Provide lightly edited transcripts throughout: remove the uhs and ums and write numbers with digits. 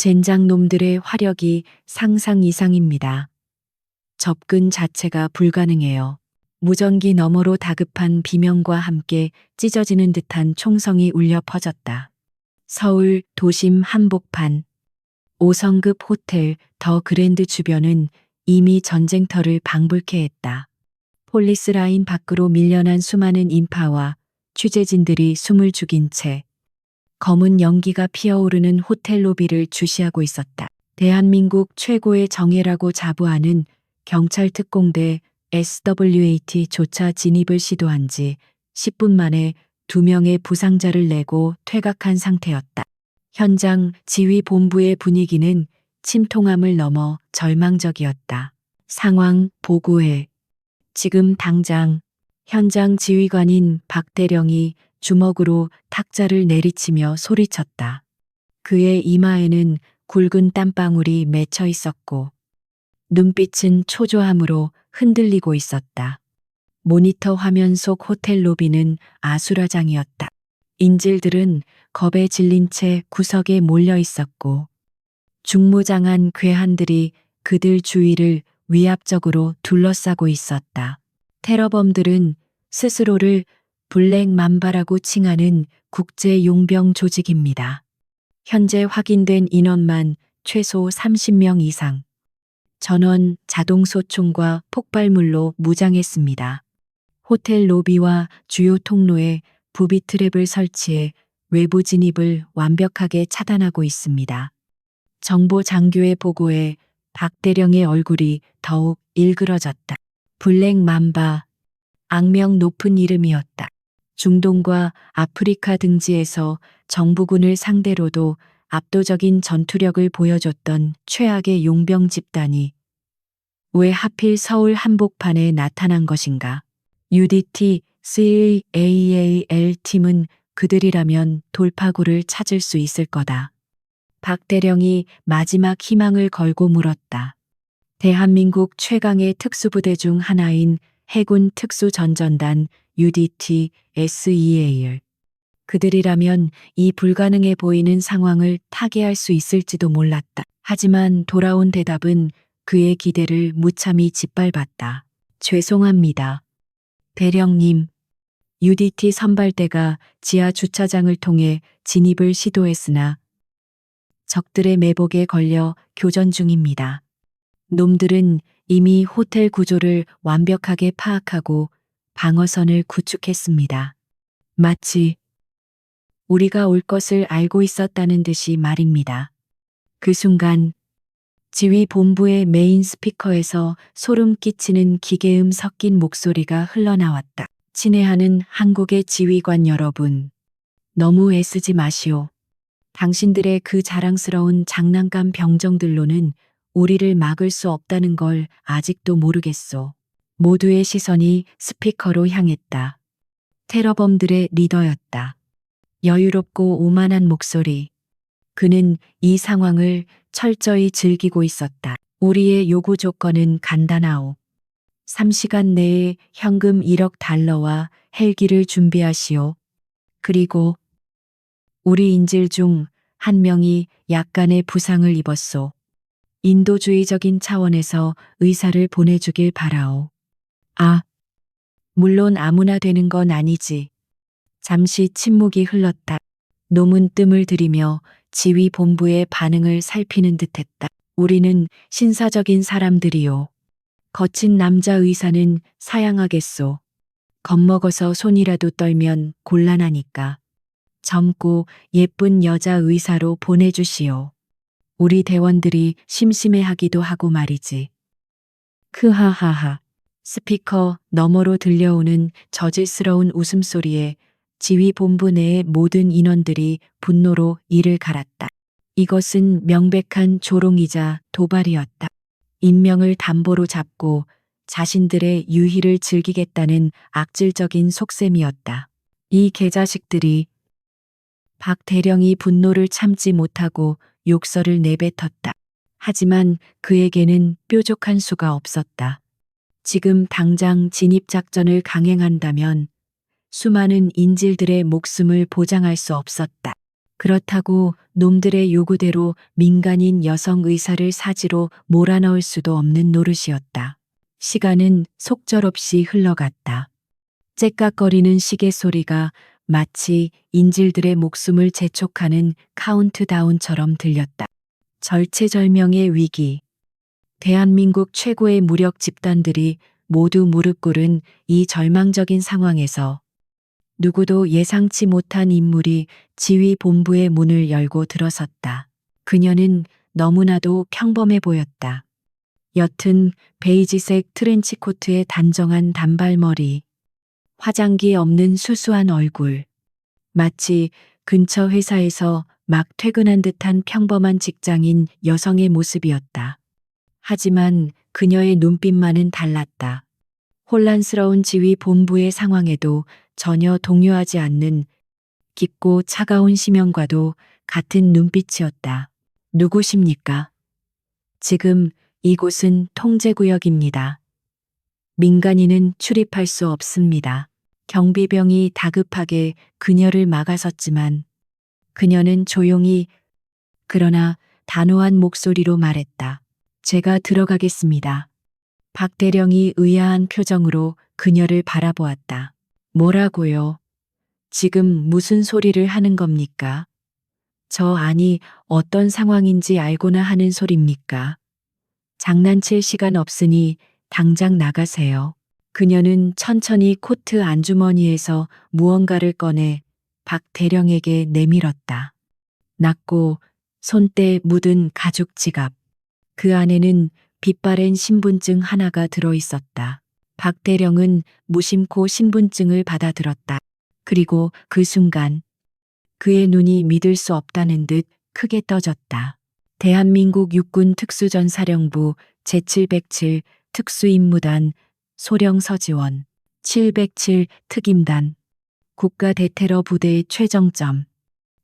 젠장 놈들의 화력이 상상 이상입니다. 접근 자체가 불가능해요. 무전기 너머로 다급한 비명과 함께 찢어지는 듯한 총성이 울려 퍼졌다. 서울 도심 한복판 5성급 호텔 더 그랜드 주변은 이미 전쟁터를 방불케 했다. 폴리스 라인 밖으로 밀려난 수많은 인파와 취재진들이 숨을 죽인 채 검은 연기가 피어오르는 호텔 로비를 주시하고 있었다. 대한민국 최고의 정예라고 자부하는 경찰 특공대 SWAT조차 진입을 시도한 지 10분 만에 2명의 부상자를 내고 퇴각한 상태였다. 현장 지휘본부의 분위기는 침통함을 넘어 절망적이었다. 상황 보고해. 지금 당장. 현장 지휘관인 박대령이 주먹으로 탁자를 내리치며 소리쳤다. 그의 이마에는 굵은 땀방울이 맺혀 있었고 눈빛은 초조함으로 흔들리고 있었다. 모니터 화면 속 호텔 로비는 아수라장이었다. 인질들은 겁에 질린 채 구석에 몰려 있었고 중무장한 괴한들이 그들 주위를 위압적으로 둘러싸고 있었다. 테러범들은 스스로를 블랙 맘바라고 칭하는 국제 용병 조직입니다. 현재 확인된 인원만 최소 30명 이상. 전원 자동소총과 폭발물로 무장했습니다. 호텔 로비와 주요 통로에 부비 트랩을 설치해 외부 진입을 완벽하게 차단하고 있습니다. 정보 장교의 보고에 박대령의 얼굴이 더욱 일그러졌다. 블랙 맘바, 악명 높은 이름이었다. 중동과 아프리카 등지에서 정부군을 상대로도 압도적인 전투력을 보여줬던 최악의 용병 집단이 왜 하필 서울 한복판에 나타난 것인가? UDT CAAL 팀은 그들이라면 돌파구를 찾을 수 있을 거다. 박대령이 마지막 희망을 걸고 물었다. 대한민국 최강의 특수부대 중 하나인 해군 특수전전단 UDT SEAL. 그들이라면 이 불가능해 보이는 상황을 타개할 수 있을지도 몰랐다. 하지만 돌아온 대답은 그의 기대를 무참히 짓밟았다. 죄송합니다. 대령님. UDT 선발대가 지하 주차장을 통해 진입을 시도했으나 적들의 매복에 걸려 교전 중입니다. 놈들은 이미 호텔 구조를 완벽하게 파악하고 방어선을 구축했습니다. 마치 우리가 올 것을 알고 있었다는 듯이 말입니다. 그 순간 지휘본부의 메인 스피커에서 소름 끼치는 기계음 섞인 목소리가 흘러나왔다. 친애하는 한국의 지휘관 여러분, 너무 애쓰지 마시오. 당신들의 그 자랑스러운 장난감 병정들로는 우리를 막을 수 없다는 걸 아직도 모르겠소. 모두의 시선이 스피커로 향했다. 테러범들의 리더였다. 여유롭고 오만한 목소리. 그는 이 상황을 철저히 즐기고 있었다. 우리의 요구 조건은 간단하오. 3시간 내에 현금 1억 달러와 헬기를 준비하시오. 그리고 우리 인질 중 한 명이 약간의 부상을 입었소. 인도주의적인 차원에서 의사를 보내주길 바라오. 아, 물론 아무나 되는 건 아니지. 잠시 침묵이 흘렀다. 놈은 뜸을 들이며 지휘본부의 반응을 살피는 듯했다. 우리는 신사적인 사람들이요. 거친 남자 의사는 사양하겠소. 겁먹어서 손이라도 떨면 곤란하니까. 젊고 예쁜 여자 의사로 보내주시오. 우리 대원들이 심심해하기도 하고 말이지. 크하하하. 스피커 너머로 들려오는 저질스러운 웃음소리에 지휘본부 내의 모든 인원들이 분노로 이를 갈았다. 이것은 명백한 조롱이자 도발이었다. 인명을 담보로 잡고 자신들의 유희를 즐기겠다는 악질적인 속셈이었다. 이 개자식들이. 박 대령이 분노를 참지 못하고 욕설을 내뱉었다. 하지만 그에게는 뾰족한 수가 없었다. 지금 당장 진입작전을 강행한다면 수많은 인질들의 목숨을 보장할 수 없었다. 그렇다고 놈들의 요구대로 민간인 여성 의사를 사지로 몰아넣을 수도 없는 노릇이었다. 시간은 속절없이 흘러갔다. 째깍거리는 시계 소리가 마치 인질들의 목숨을 재촉하는 카운트다운처럼 들렸다. 절체절명의 위기. 대한민국 최고의 무력 집단들이 모두 무릎 꿇은 이 절망적인 상황에서 누구도 예상치 못한 인물이 지휘 본부의 문을 열고 들어섰다. 그녀는 너무나도 평범해 보였다. 옅은 베이지색 트렌치코트에 단정한 단발머리, 화장기 없는 수수한 얼굴, 마치 근처 회사에서 막 퇴근한 듯한 평범한 직장인 여성의 모습이었다. 하지만 그녀의 눈빛만은 달랐다. 혼란스러운 지휘 본부의 상황에도 전혀 동요하지 않는 깊고 차가운 심연과도 같은 눈빛이었다. 누구십니까? 지금 이곳은 통제구역입니다. 민간인은 출입할 수 없습니다. 경비병이 다급하게 그녀를 막아섰지만 그녀는 조용히 그러나 단호한 목소리로 말했다. 제가 들어가겠습니다. 박 대령이 의아한 표정으로 그녀를 바라보았다. 뭐라고요? 지금 무슨 소리를 하는 겁니까? 저 안이 어떤 상황인지 알고나 하는 소립니까? 장난칠 시간 없으니 당장 나가세요. 그녀는 천천히 코트 안주머니에서 무언가를 꺼내 박 대령에게 내밀었다. 낮고 손때 묻은 가죽 지갑. 그 안에는 빛바랜 신분증 하나가 들어 있었다. 박 대령은 무심코 신분증을 받아들었다. 그리고 그 순간 그의 눈이 믿을 수 없다는 듯 크게 떠졌다. 대한민국 육군 특수전사령부 제707 특수임무단 소령 서지원 707 특임단 국가 대테러 부대의 최정점.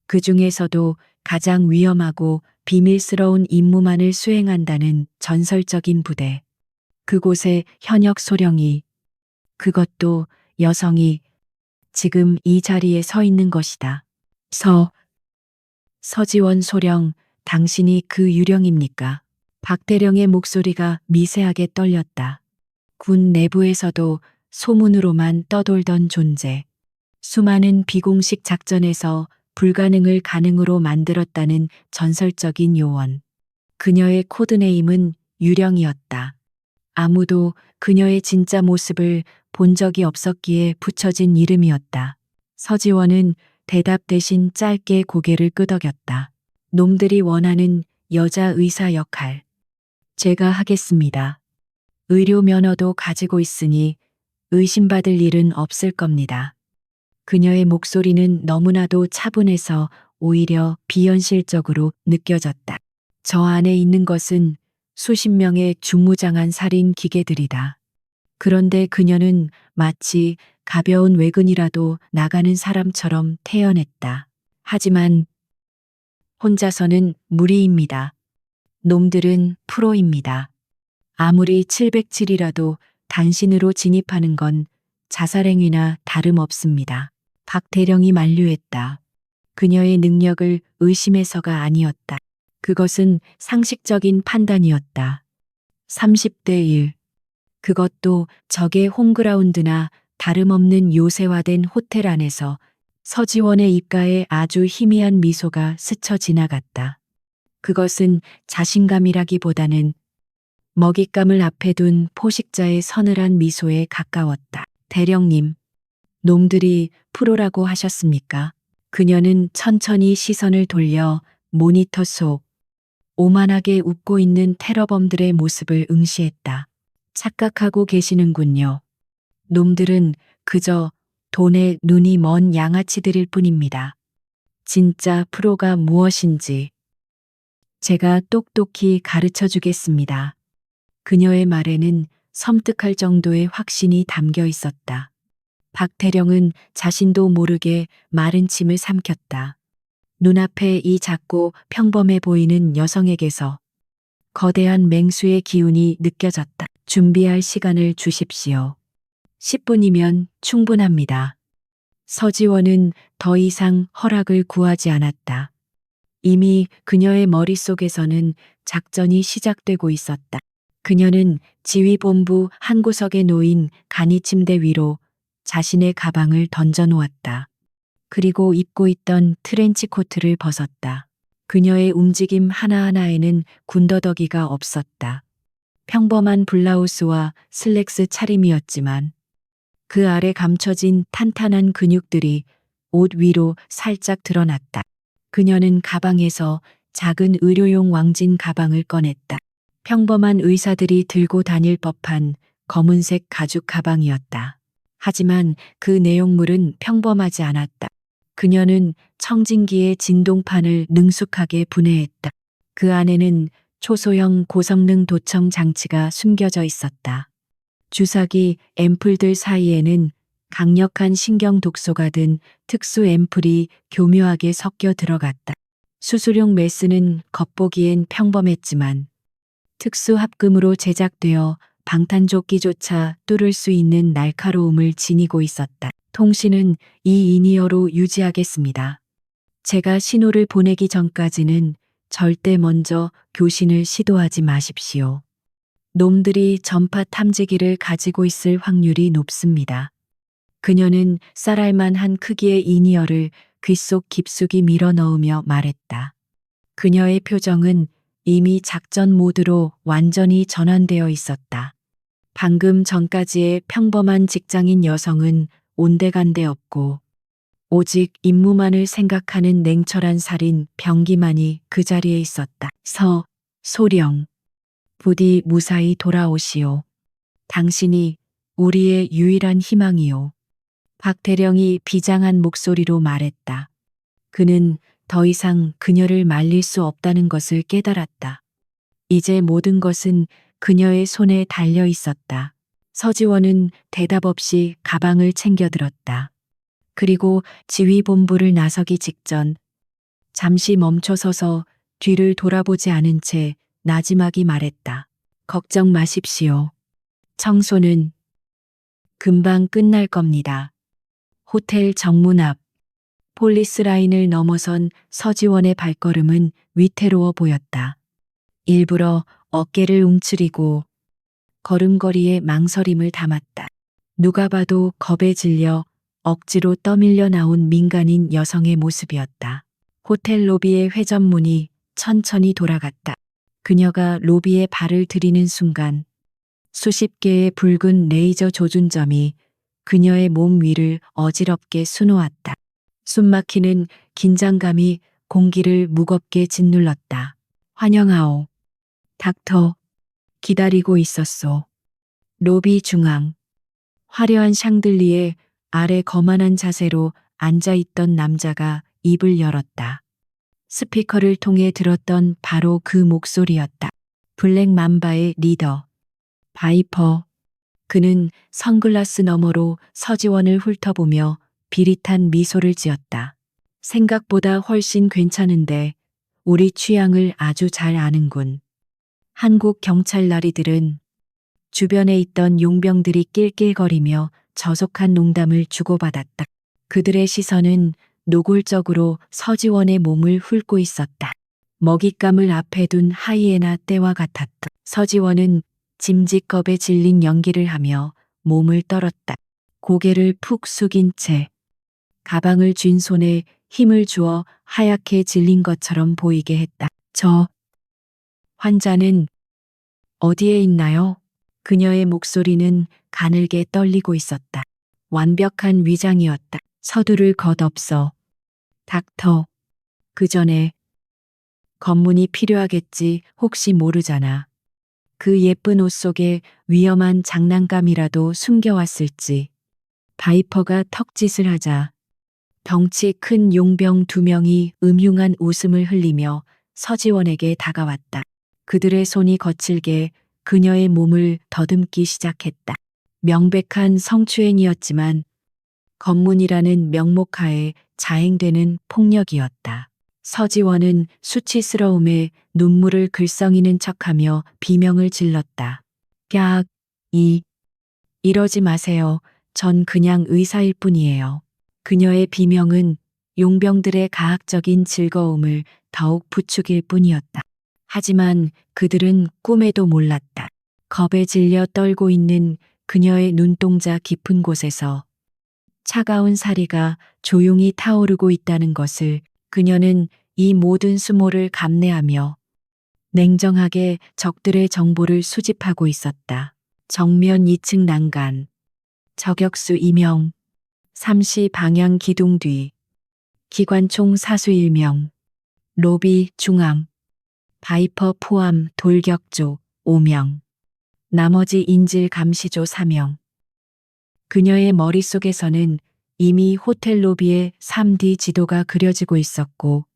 그 중에서도 가장 위험하고 비밀스러운 임무만을 수행한다는 전설적인 부대. 그곳에 현역 소령이, 그것도 여성이 지금 이 자리에 서 있는 것이다. 서지원 소령, 당신이 그 유령입니까? 박 대령의 목소리가 미세하게 떨렸다. 군 내부에서도 소문으로만 떠돌던 존재. 수많은 비공식 작전에서 불가능을 가능으로 만들었다는 전설적인 요원. 그녀의 코드네임은 유령이었다. 아무도 그녀의 진짜 모습을 본 적이 없었기에 붙여진 이름이었다. 서지원은 대답 대신 짧게 고개를 끄덕였다. 놈들이 원하는 여자 의사 역할. 제가 하겠습니다. 의료 면허도 가지고 있으니 의심받을 일은 없을 겁니다. 그녀의 목소리는 너무나도 차분해서 오히려 비현실적으로 느껴졌다. 저 안에 있는 것은 수십 명의 중무장한 살인 기계들이다. 그런데 그녀는 마치 가벼운 외근이라도 나가는 사람처럼 태연했다. 하지만 혼자서는 무리입니다. 놈들은 프로입니다. 아무리 707이라도 단신으로 진입하는 건 자살행위나 다름없습니다. 박 대령이 만류했다. 그녀의 능력을 의심해서가 아니었다. 그것은 상식적인 판단이었다. 30대 1. 그것도 적의 홈그라운드나 다름없는 요새화된 호텔 안에서. 서지원의 입가에 아주 희미한 미소가 스쳐 지나갔다. 그것은 자신감이라기보다는 먹잇감을 앞에 둔 포식자의 서늘한 미소에 가까웠다. 대령님, 놈들이 프로라고 하셨습니까? 그녀는 천천히 시선을 돌려 모니터 속 오만하게 웃고 있는 테러범들의 모습을 응시했다. 착각하고 계시는군요. 놈들은 그저 돈에 눈이 먼 양아치들일 뿐입니다. 진짜 프로가 무엇인지 제가 똑똑히 가르쳐 주겠습니다. 그녀의 말에는 섬뜩할 정도의 확신이 담겨 있었다. 박 대령은 자신도 모르게 마른 침을 삼켰다. 눈앞에 이 작고 평범해 보이는 여성에게서 거대한 맹수의 기운이 느껴졌다. 준비할 시간을 주십시오. 10분이면 충분합니다. 서지원은 더 이상 허락을 구하지 않았다. 이미 그녀의 머릿속에서는 작전이 시작되고 있었다. 그녀는 지휘본부 한 구석에 놓인 간이 침대 위로 자신의 가방을 던져놓았다. 그리고 입고 있던 트렌치 코트를 벗었다. 그녀의 움직임 하나하나에는 군더더기가 없었다. 평범한 블라우스와 슬랙스 차림이었지만 그 아래 감춰진 탄탄한 근육들이 옷 위로 살짝 드러났다. 그녀는 가방에서 작은 의료용 왕진 가방을 꺼냈다. 평범한 의사들이 들고 다닐 법한 검은색 가죽 가방이었다. 하지만 그 내용물은 평범하지 않았다. 그녀는 청진기의 진동판을 능숙하게 분해했다. 그 안에는 초소형 고성능 도청 장치가 숨겨져 있었다. 주사기 앰플들 사이에는 강력한 신경 독소가 든 특수 앰플이 교묘하게 섞여 들어갔다. 수술용 메스는 겉보기엔 평범했지만 특수 합금으로 제작되어 방탄조끼조차 뚫을 수 있는 날카로움을 지니고 있었다. 통신은 이 인이어로 유지하겠습니다. 제가 신호를 보내기 전까지는 절대 먼저 교신을 시도하지 마십시오. 놈들이 전파 탐지기를 가지고 있을 확률이 높습니다. 그녀는 쌀알만한 크기의 인이어를 귓속 깊숙이 밀어 넣으며 말했다. 그녀의 표정은 이미 작전 모드로 완전히 전환되어 있었다. 방금 전까지의 평범한 직장인 여성은 온데간데 없고 오직 임무만을 생각하는 냉철한 살인 병기만이 그 자리에 있었다. 소령. 부디 무사히 돌아오시오. 당신이 우리의 유일한 희망이오. 박 대령이 비장한 목소리로 말했다. 그는 더 이상 그녀를 말릴 수 없다는 것을 깨달았다. 이제 모든 것은 그녀의 손에 달려 있었다. 서지원은 대답 없이 가방을 챙겨들었다. 그리고 지휘본부를 나서기 직전 잠시 멈춰서서 뒤를 돌아보지 않은 채 나지막이 말했다. 걱정 마십시오. 청소는 금방 끝날 겁니다. 호텔 정문 앞 폴리스 라인을 넘어선 서지원의 발걸음은 위태로워 보였다. 일부러 어깨를 움츠리고 걸음걸이에 망설임을 담았다. 누가 봐도 겁에 질려 억지로 떠밀려 나온 민간인 여성의 모습이었다. 호텔 로비의 회전문이 천천히 돌아갔다. 그녀가 로비에 발을 들이는 순간 수십 개의 붉은 레이저 조준점이 그녀의 몸 위를 어지럽게 수놓았다. 숨막히는 긴장감이 공기를 무겁게 짓눌렀다. 환영하오. 닥터. 기다리고 있었소. 로비 중앙. 화려한 샹들리에 아래 거만한 자세로 앉아있던 남자가 입을 열었다. 스피커를 통해 들었던 바로 그 목소리였다. 블랙 맘바의 리더. 바이퍼. 그는 선글라스 너머로 서지원을 훑어보며 비릿한 미소를 지었다. 생각보다 훨씬 괜찮은데 우리 취향을 아주 잘 아는군. 한국 경찰 나리들은 주변에 있던 용병들이 낄낄거리며 저속한 농담을 주고받았다. 그들의 시선은 노골적으로 서지원의 몸을 훑고 있었다. 먹잇감을 앞에 둔 하이에나 떼와 같았다. 서지원은 짐짓겁에 질린 연기를 하며 몸을 떨었다. 고개를 푹 숙인 채 가방을 쥔 손에 힘을 주어 하얗게 질린 것처럼 보이게 했다. 저 환자는 어디에 있나요? 그녀의 목소리는 가늘게 떨리고 있었다. 완벽한 위장이었다. 서두를 것 없어. 닥터. 그 전에 검문이 필요하겠지. 혹시 모르잖아. 그 예쁜 옷 속에 위험한 장난감이라도 숨겨왔을지. 바이퍼가 턱짓을 하자 덩치 큰 용병 2명이 음흉한 웃음을 흘리며 서지원에게 다가왔다. 그들의 손이 거칠게 그녀의 몸을 더듬기 시작했다. 명백한 성추행이었지만 검문이라는 명목하에 자행되는 폭력이었다. 서지원은 수치스러움에 눈물을 글썽이는 척하며 비명을 질렀다. 이러지 마세요. 전 그냥 의사일 뿐이에요. 그녀의 비명은 용병들의 가학적인 즐거움을 더욱 부추길 뿐이었다. 하지만 그들은 꿈에도 몰랐다. 겁에 질려 떨고 있는 그녀의 눈동자 깊은 곳에서 차가운 사리가 조용히 타오르고 있다는 것을 그녀는 이 모든 수모를 감내하며 냉정하게 적들의 정보를 수집하고 있었다. 정면 2층 난간, 저격수 2명, 삼시 방향 기둥 뒤, 기관총 사수 1명, 로비 중앙, 바이퍼 포함 돌격조 5명, 나머지 인질 감시조 4명. 그녀의 머릿속에서는 이미 호텔 로비의 3D 지도가 그려지고 있었고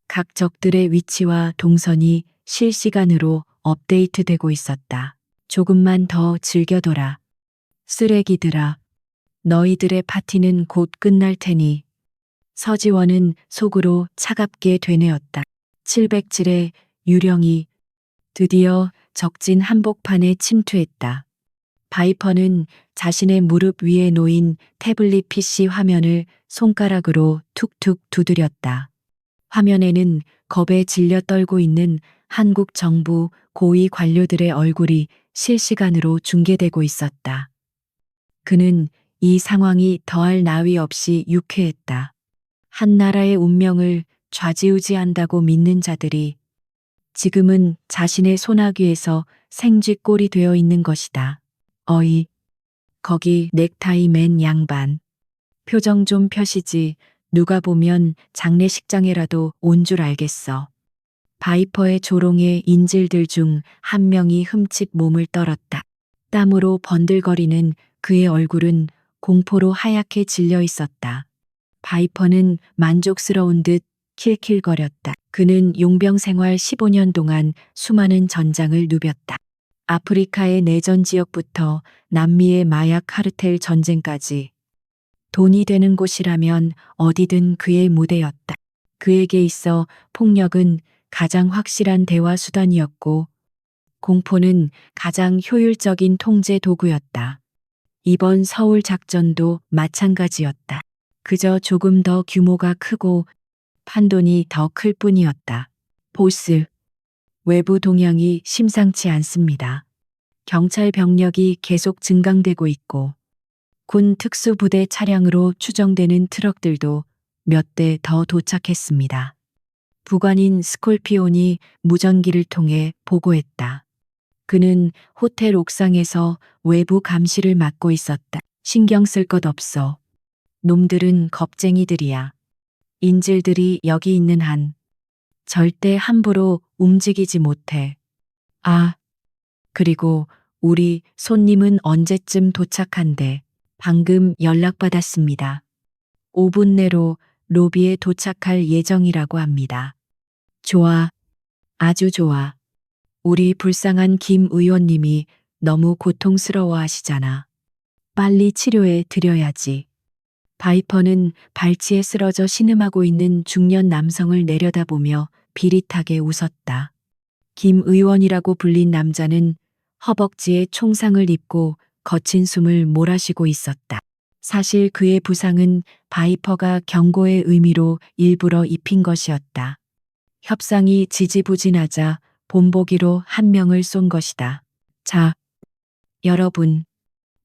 각 적들의 위치와 동선이 실시간으로 업데이트되고 있었다. 조금만 더 즐겨둬라. 쓰레기들아, 너희들의 파티는 곧 끝날 테니. 서지원은 속으로 차갑게 되뇌었다. 707의 유령이 드디어 적진 한복판에 침투했다. 바이퍼는 자신의 무릎 위에 놓인 태블릿 PC 화면을 손가락으로 툭툭 두드렸다. 화면에는 겁에 질려 떨고 있는 한국 정부 고위 관료들의 얼굴이 실시간으로 중계되고 있었다. 그는 이 상황이 더할 나위 없이 유쾌했다. 한 나라의 운명을 좌지우지한다고 믿는 자들이 지금은 자신의 손아귀에서 생쥐꼴이 되어 있는 것이다. 어이, 거기 넥타이 맨 양반. 표정 좀 펴시지. 누가 보면 장례식장에라도 온 줄 알겠어. 바이퍼의 조롱에 인질들 중 한 명이 흠칫 몸을 떨었다. 땀으로 번들거리는 그의 얼굴은 공포로 하얗게 질려 있었다. 바이퍼는 만족스러운 듯 킬킬거렸다. 그는 용병 생활 15년 동안 수많은 전장을 누볐다. 아프리카의 내전 지역부터 남미의 마약 카르텔 전쟁까지 돈이 되는 곳이라면 어디든 그의 무대였다. 그에게 있어 폭력은 가장 확실한 대화 수단이었고 공포는 가장 효율적인 통제 도구였다. 이번 서울 작전도 마찬가지였다. 그저 조금 더 규모가 크고 판돈이 더 클 뿐이었다. 보스, 외부 동향이 심상치 않습니다. 경찰 병력이 계속 증강되고 있고 군 특수부대 차량으로 추정되는 트럭들도 몇 대 더 도착했습니다. 부관인 스콜피온이 무전기를 통해 보고했다. 그는 호텔 옥상에서 외부 감시를 맡고 있었다. 신경 쓸 것 없어. 놈들은 겁쟁이들이야. 인질들이 여기 있는 한 절대 함부로 움직이지 못해. 아, 그리고 우리 손님은 언제쯤 도착한대. 방금 연락받았습니다. 5분 내로 로비에 도착할 예정이라고 합니다. 좋아. 아주 좋아. 우리 불쌍한 김 의원님이 너무 고통스러워 하시잖아. 빨리 치료해 드려야지. 바이퍼는 발치에 쓰러져 신음하고 있는 중년 남성을 내려다보며 비릿하게 웃었다. 김 의원이라고 불린 남자는 허벅지에 총상을 입고 거친 숨을 몰아쉬고 있었다. 사실 그의 부상은 바이퍼가 경고의 의미로 일부러 입힌 것이었다. 협상이 지지부진하자 본보기로 한 명을 쏜 것이다. 자, 여러분,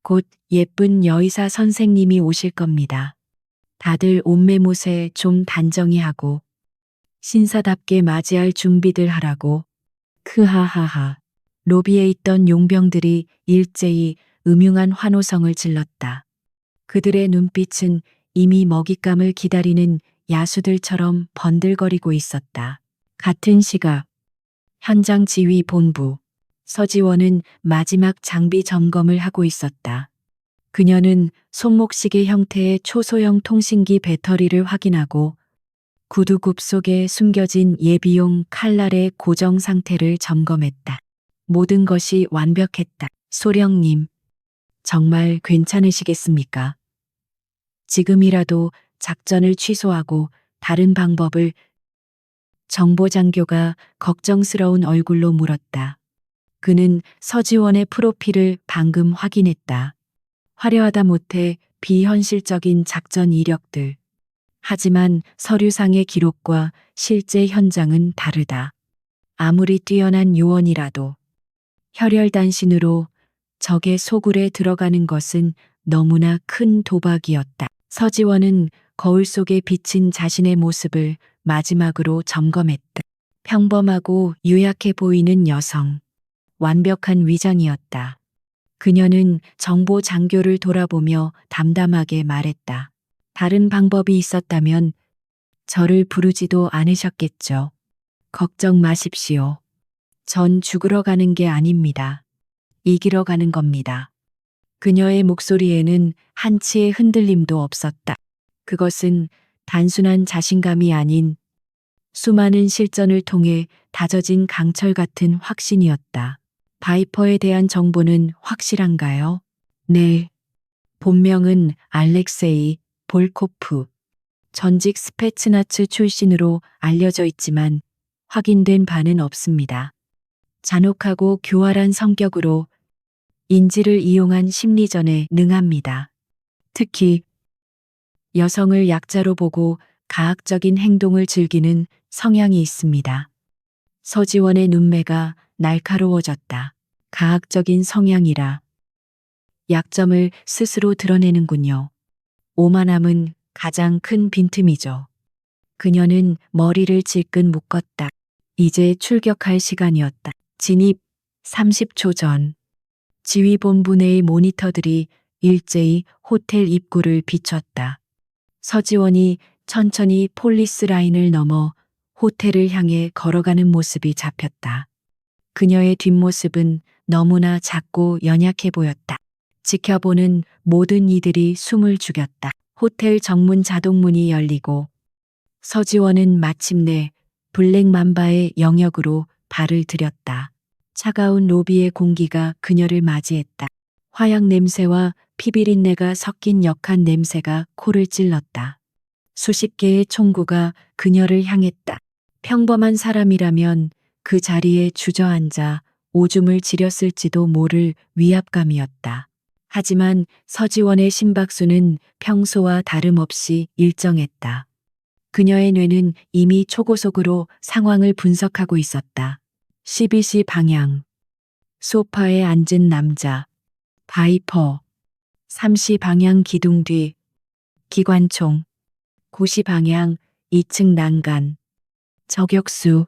곧 예쁜 여의사 선생님이 오실 겁니다. 다들 옷매무새 좀 단정히 하고 신사답게 맞이할 준비들 하라고. 크하하하. 로비에 있던 용병들이 일제히 음흉한 환호성을 질렀다. 그들의 눈빛은 이미 먹잇감을 기다리는 야수들처럼 번들거리고 있었다. 같은 시각 현장 지휘 본부 서지원은 마지막 장비 점검을 하고 있었다. 그녀는 손목시계 형태의 초소형 통신기 배터리를 확인하고 구두굽 속에 숨겨진 예비용 칼날의 고정 상태를 점검했다. 모든 것이 완벽했다. 소령님, 정말 괜찮으시겠습니까? 지금이라도 작전을 취소하고 다른 방법을. 정보장교가 걱정스러운 얼굴로 물었다. 그는 서지원의 프로필을 방금 확인했다. 화려하다 못해 비현실적인 작전 이력들. 하지만 서류상의 기록과 실제 현장은 다르다. 아무리 뛰어난 요원이라도 혈혈단신으로 적의 소굴에 들어가는 것은 너무나 큰 도박이었다. 서지원은 거울 속에 비친 자신의 모습을 마지막으로 점검했다. 평범하고 유약해 보이는 여성. 완벽한 위장이었다. 그녀는 정보 장교를 돌아보며 담담하게 말했다. 다른 방법이 있었다면 저를 부르지도 않으셨겠죠. 걱정 마십시오. 전 죽으러 가는 게 아닙니다. 이기러 가는 겁니다. 그녀의 목소리에는 한치의 흔들림도 없었다. 그것은 단순한 자신감이 아닌 수많은 실전을 통해 다져진 강철 같은 확신이었다. 바이퍼에 대한 정보는 확실한가요? 네. 본명은 알렉세이 볼코프. 전직 스페츠나츠 출신으로 알려져 있지만 확인된 바는 없습니다. 잔혹하고 교활한 성격으로 인지를 이용한 심리전에 능합니다. 특히 여성을 약자로 보고 가학적인 행동을 즐기는 성향이 있습니다. 서지원의 눈매가 날카로워졌다. 가학적인 성향이라 약점을 스스로 드러내는군요. 오만함은 가장 큰 빈틈이죠. 그녀는 머리를 질끈 묶었다. 이제 출격할 시간이었다. 진입 30초 전. 지휘본부 내의 모니터들이 일제히 호텔 입구를 비췄다. 서지원이 천천히 폴리스 라인을 넘어 호텔을 향해 걸어가는 모습이 잡혔다. 그녀의 뒷모습은 너무나 작고 연약해 보였다. 지켜보는 모든 이들이 숨을 죽였다. 호텔 정문 자동문이 열리고 서지원은 마침내 블랙맘바의 영역으로 발을 들였다. 차가운 로비의 공기가 그녀를 맞이했다. 화약 냄새와 피비린내가 섞인 역한 냄새가 코를 찔렀다. 수십 개의 총구가 그녀를 향했다. 평범한 사람이라면 그 자리에 주저앉아 오줌을 지렸을지도 모를 위압감이었다. 하지만 서지원의 심박수는 평소와 다름없이 일정했다. 그녀의 뇌는 이미 초고속으로 상황을 분석하고 있었다. 12시 방향. 소파에 앉은 남자. 바이퍼. 3시 방향 기둥 뒤. 기관총. 9시 방향 2층 난간. 저격수.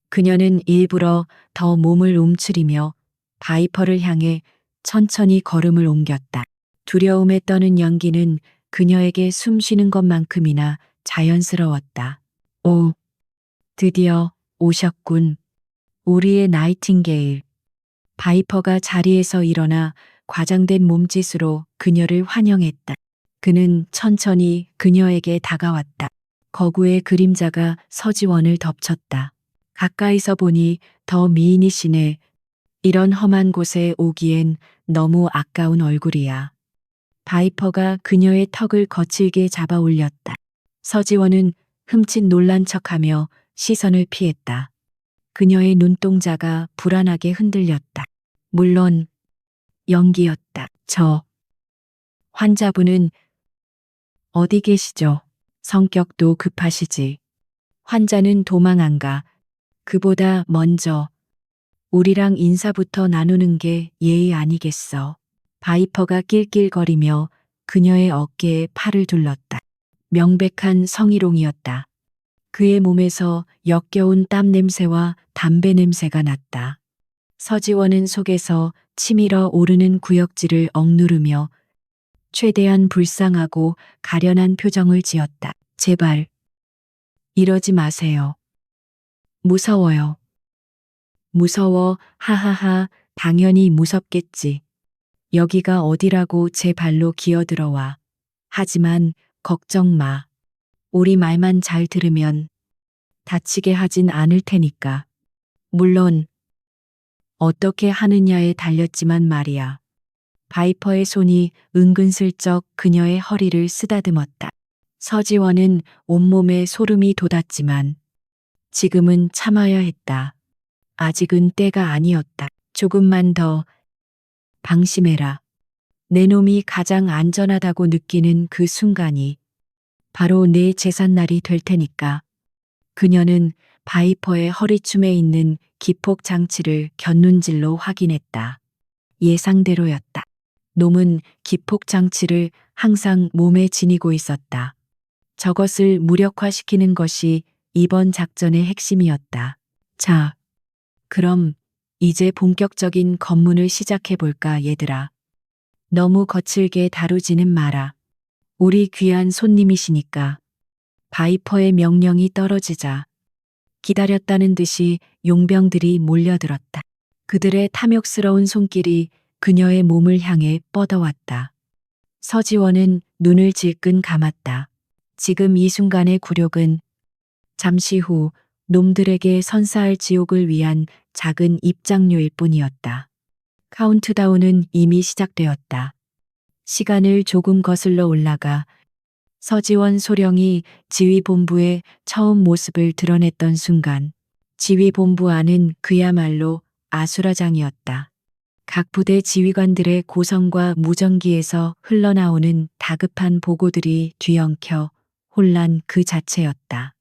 그녀는 일부러 더 몸을 움츠리며 바이퍼를 향해 천천히 걸음을 옮겼다. 두려움에 떠는 연기는 그녀에게 숨 쉬는 것만큼이나 자연스러웠다. 오, 드디어 오셨군. 우리의 나이팅게일. 바이퍼가 자리에서 일어나 과장된 몸짓으로 그녀를 환영했다. 그는 천천히 그녀에게 다가왔다. 거구의 그림자가 서지원을 덮쳤다. 가까이서 보니 더 미인이시네. 이런 험한 곳에 오기엔 너무 아까운 얼굴이야. 바이퍼가 그녀의 턱을 거칠게 잡아 올렸다. 서지원은 흠칫 놀란 척하며 시선을 피했다. 그녀의 눈동자가 불안하게 흔들렸다. 물론 연기였다. 저 환자분은 어디 계시죠? 성격도 급하시지. 환자는 도망 안 가. 그보다 먼저 우리랑 인사부터 나누는 게 예의 아니겠어. 바이퍼가 낄낄거리며 그녀의 어깨에 팔을 둘렀다. 명백한 성희롱이었다. 그의 몸에서 역겨운 땀 냄새와 담배 냄새가 났다. 서지원은 속에서 치밀어 오르는 구역질을 억누르며 최대한 불쌍하고 가련한 표정을 지었다. 제발 이러지 마세요. 무서워요. 무서워, 하하하, 당연히 무섭겠지. 여기가 어디라고 제 발로 기어들어와. 하지만 걱정 마. 우리 말만 잘 들으면 다치게 하진 않을 테니까. 물론 어떻게 하느냐에 달렸지만 말이야. 바이퍼의 손이 은근슬쩍 그녀의 허리를 쓰다듬었다. 서지원은 온몸에 소름이 돋았지만 지금은 참아야 했다. 아직은 때가 아니었다. 조금만 더 방심해라. 내 놈이 가장 안전하다고 느끼는 그 순간이 바로 내 제삿날이 될 테니까. 그녀는 바이퍼의 허리춤에 있는 기폭 장치를 곁눈질로 확인했다. 예상대로였다. 놈은 기폭 장치를 항상 몸에 지니고 있었다. 저것을 무력화시키는 것이 이번 작전의 핵심이었다. 자, 그럼 이제 본격적인 검문을 시작해볼까, 얘들아. 너무 거칠게 다루지는 마라. 우리 귀한 손님이시니까. 바이퍼의 명령이 떨어지자 기다렸다는 듯이 용병들이 몰려들었다. 그들의 탐욕스러운 손길이 그녀의 몸을 향해 뻗어왔다. 서지원은 눈을 질끈 감았다. 지금 이 순간의 굴욕은 잠시 후 놈들에게 선사할 지옥을 위한 작은 입장료일 뿐이었다. 카운트다운은 이미 시작되었다. 시간을 조금 거슬러 올라가 서지원 소령이 지휘본부에 처음 모습을 드러냈던 순간 지휘본부 안은 그야말로 아수라장이었다. 각 부대 지휘관들의 고성과 무전기에서 흘러나오는 다급한 보고들이 뒤엉켜 혼란 그 자체였다.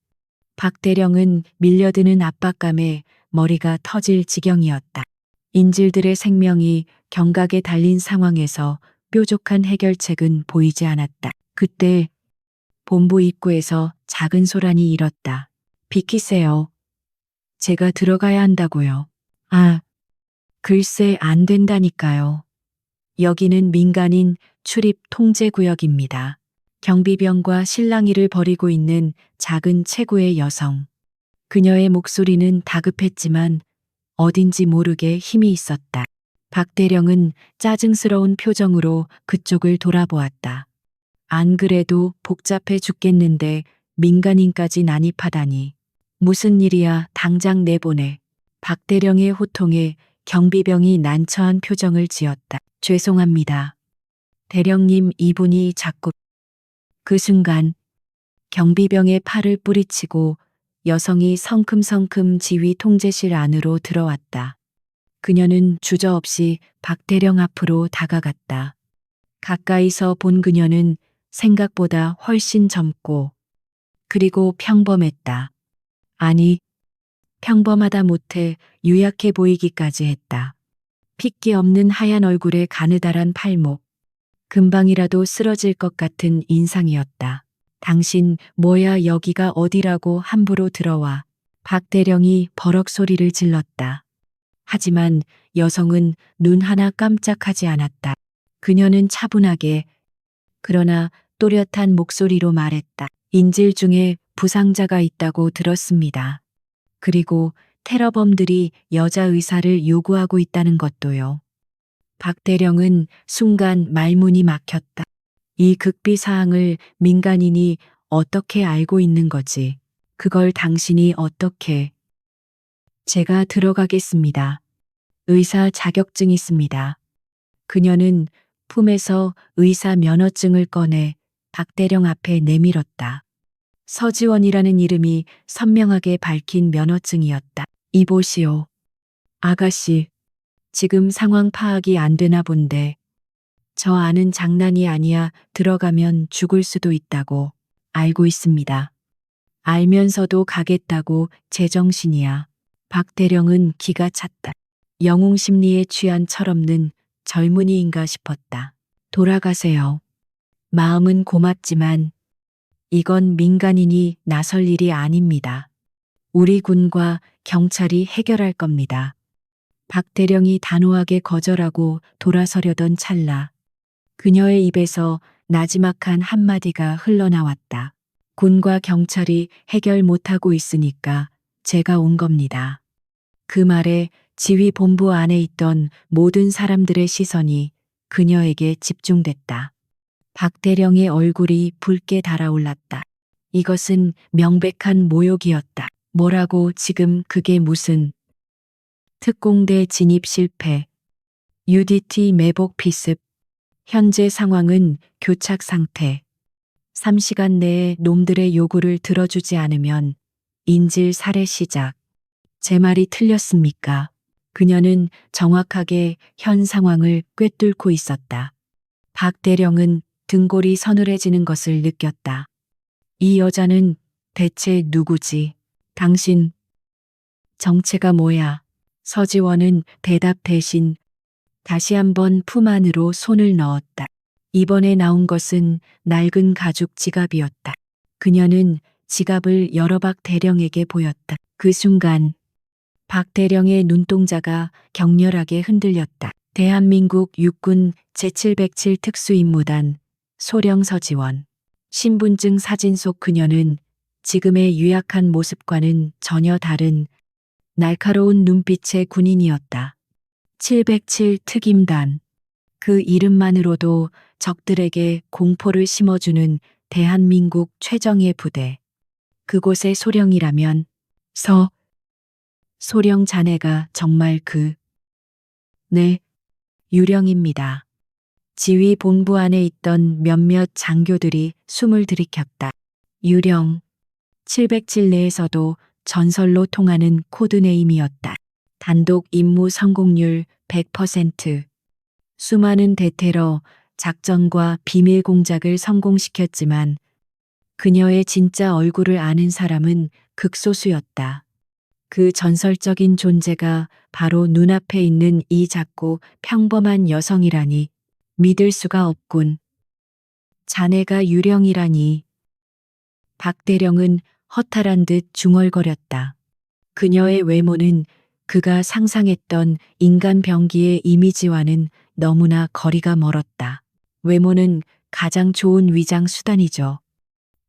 박 대령은 밀려드는 압박감에 머리가 터질 지경이었다. 인질들의 생명이 경각에 달린 상황에서 뾰족한 해결책은 보이지 않았다. 그때 본부 입구에서 작은 소란이 일었다. 비키세요. 제가 들어가야 한다고요. 아, 글쎄 안 된다니까요. 여기는 민간인 출입 통제 구역입니다. 경비병과 실랑이를 벌이고 있는 작은 체구의 여성. 그녀의 목소리는 다급했지만 어딘지 모르게 힘이 있었다. 박 대령은 짜증스러운 표정으로 그쪽을 돌아보았다. 안 그래도 복잡해 죽겠는데 민간인까지 난입하다니. 무슨 일이야, 당장 내보내. 박 대령의 호통에 경비병이 난처한 표정을 지었다. 죄송합니다. 대령님, 이분이 자꾸. 그 순간 경비병의 팔을 뿌리치고 여성이 성큼성큼 지휘 통제실 안으로 들어왔다. 그녀는 주저없이 박 대령 앞으로 다가갔다. 가까이서 본 그녀는 생각보다 훨씬 젊고 그리고 평범했다. 아니, 평범하다 못해 유약해 보이기까지 했다. 핏기 없는 하얀 얼굴에 가느다란 팔목, 금방이라도 쓰러질 것 같은 인상이었다. 당신 뭐야, 여기가 어디라고 함부로 들어와. 박 대령이 버럭 소리를 질렀다. 하지만 여성은 눈 하나 깜짝하지 않았다. 그녀는 차분하게 그러나 또렷한 목소리로 말했다. 인질 중에 부상자가 있다고 들었습니다. 그리고 테러범들이 여자 의사를 요구하고 있다는 것도요. 박 대령은 순간 말문이 막혔다. 이 극비 사항을 민간인이 어떻게 알고 있는 거지? 그걸 당신이 어떻게? 제가 들어가겠습니다. 의사 자격증 있습니다. 그녀는 품에서 의사 면허증을 꺼내 박 대령 앞에 내밀었다. 서지원이라는 이름이 선명하게 밝힌 면허증이었다. 이보시오. 아가씨, 지금 상황 파악이 안 되나 본데. 저 아는 장난이 아니야. 들어가면 죽을 수도 있다고. 알고 있습니다. 알면서도 가겠다고 제정신이야. 박 대령은 기가 찼다. 영웅 심리에 취한 철없는 젊은이인가 싶었다. 돌아가세요. 마음은 고맙지만 이건 민간인이 나설 일이 아닙니다. 우리 군과 경찰이 해결할 겁니다. 박 대령이 단호하게 거절하고 돌아서려던 찰나 그녀의 입에서 나지막한 한마디가 흘러나왔다. 군과 경찰이 해결 못하고 있으니까 제가 온 겁니다. 그 말에 지휘본부 안에 있던 모든 사람들의 시선이 그녀에게 집중됐다. 박 대령의 얼굴이 붉게 달아올랐다. 이것은 명백한 모욕이었다. 뭐라고 지금 그게 무슨 특공대 진입 실패, UDT 매복 피습, 현재 상황은 교착 상태. 3시간 내에 놈들의 요구를 들어주지 않으면 인질 살해 시작. 제 말이 틀렸습니까? 그녀는 정확하게 현 상황을 꿰뚫고 있었다. 박대령은 등골이 서늘해지는 것을 느꼈다. 이 여자는 대체 누구지? 당신 정체가 뭐야? 서지원은 대답 대신 다시 한번 품 안으로 손을 넣었다. 이번에 나온 것은 낡은 가죽 지갑이었다. 그녀는 지갑을 열어 박 대령에게 보였다. 그 순간 박 대령의 눈동자가 격렬하게 흔들렸다. 대한민국 육군 제707 특수임무단 소령 서지원. 신분증 사진 속 그녀는 지금의 유약한 모습과는 전혀 다른 날카로운 눈빛의 군인이었다. 707 특임단. 그 이름만으로도 적들에게 공포를 심어주는 대한민국 최정예 부대. 그곳의 소령이라면 소령 자네가 정말 네, 유령입니다. 지휘 본부 안에 있던 몇몇 장교들이 숨을 들이켰다. 유령. 707 내에서도 전설로 통하는 코드네임이었다. 단독 임무 성공률 100%. 수많은 대테러, 작전과 비밀 공작을 성공시켰지만 그녀의 진짜 얼굴을 아는 사람은 극소수였다. 그 전설적인 존재가 바로 눈앞에 있는 이 작고 평범한 여성이라니 믿을 수가 없군. 자네가 유령이라니. 박대령은 허탈한 듯 중얼거렸다. 그녀의 외모는 그가 상상했던 인간 병기의 이미지와는 너무나 거리가 멀었다. 외모는 가장 좋은 위장 수단이죠.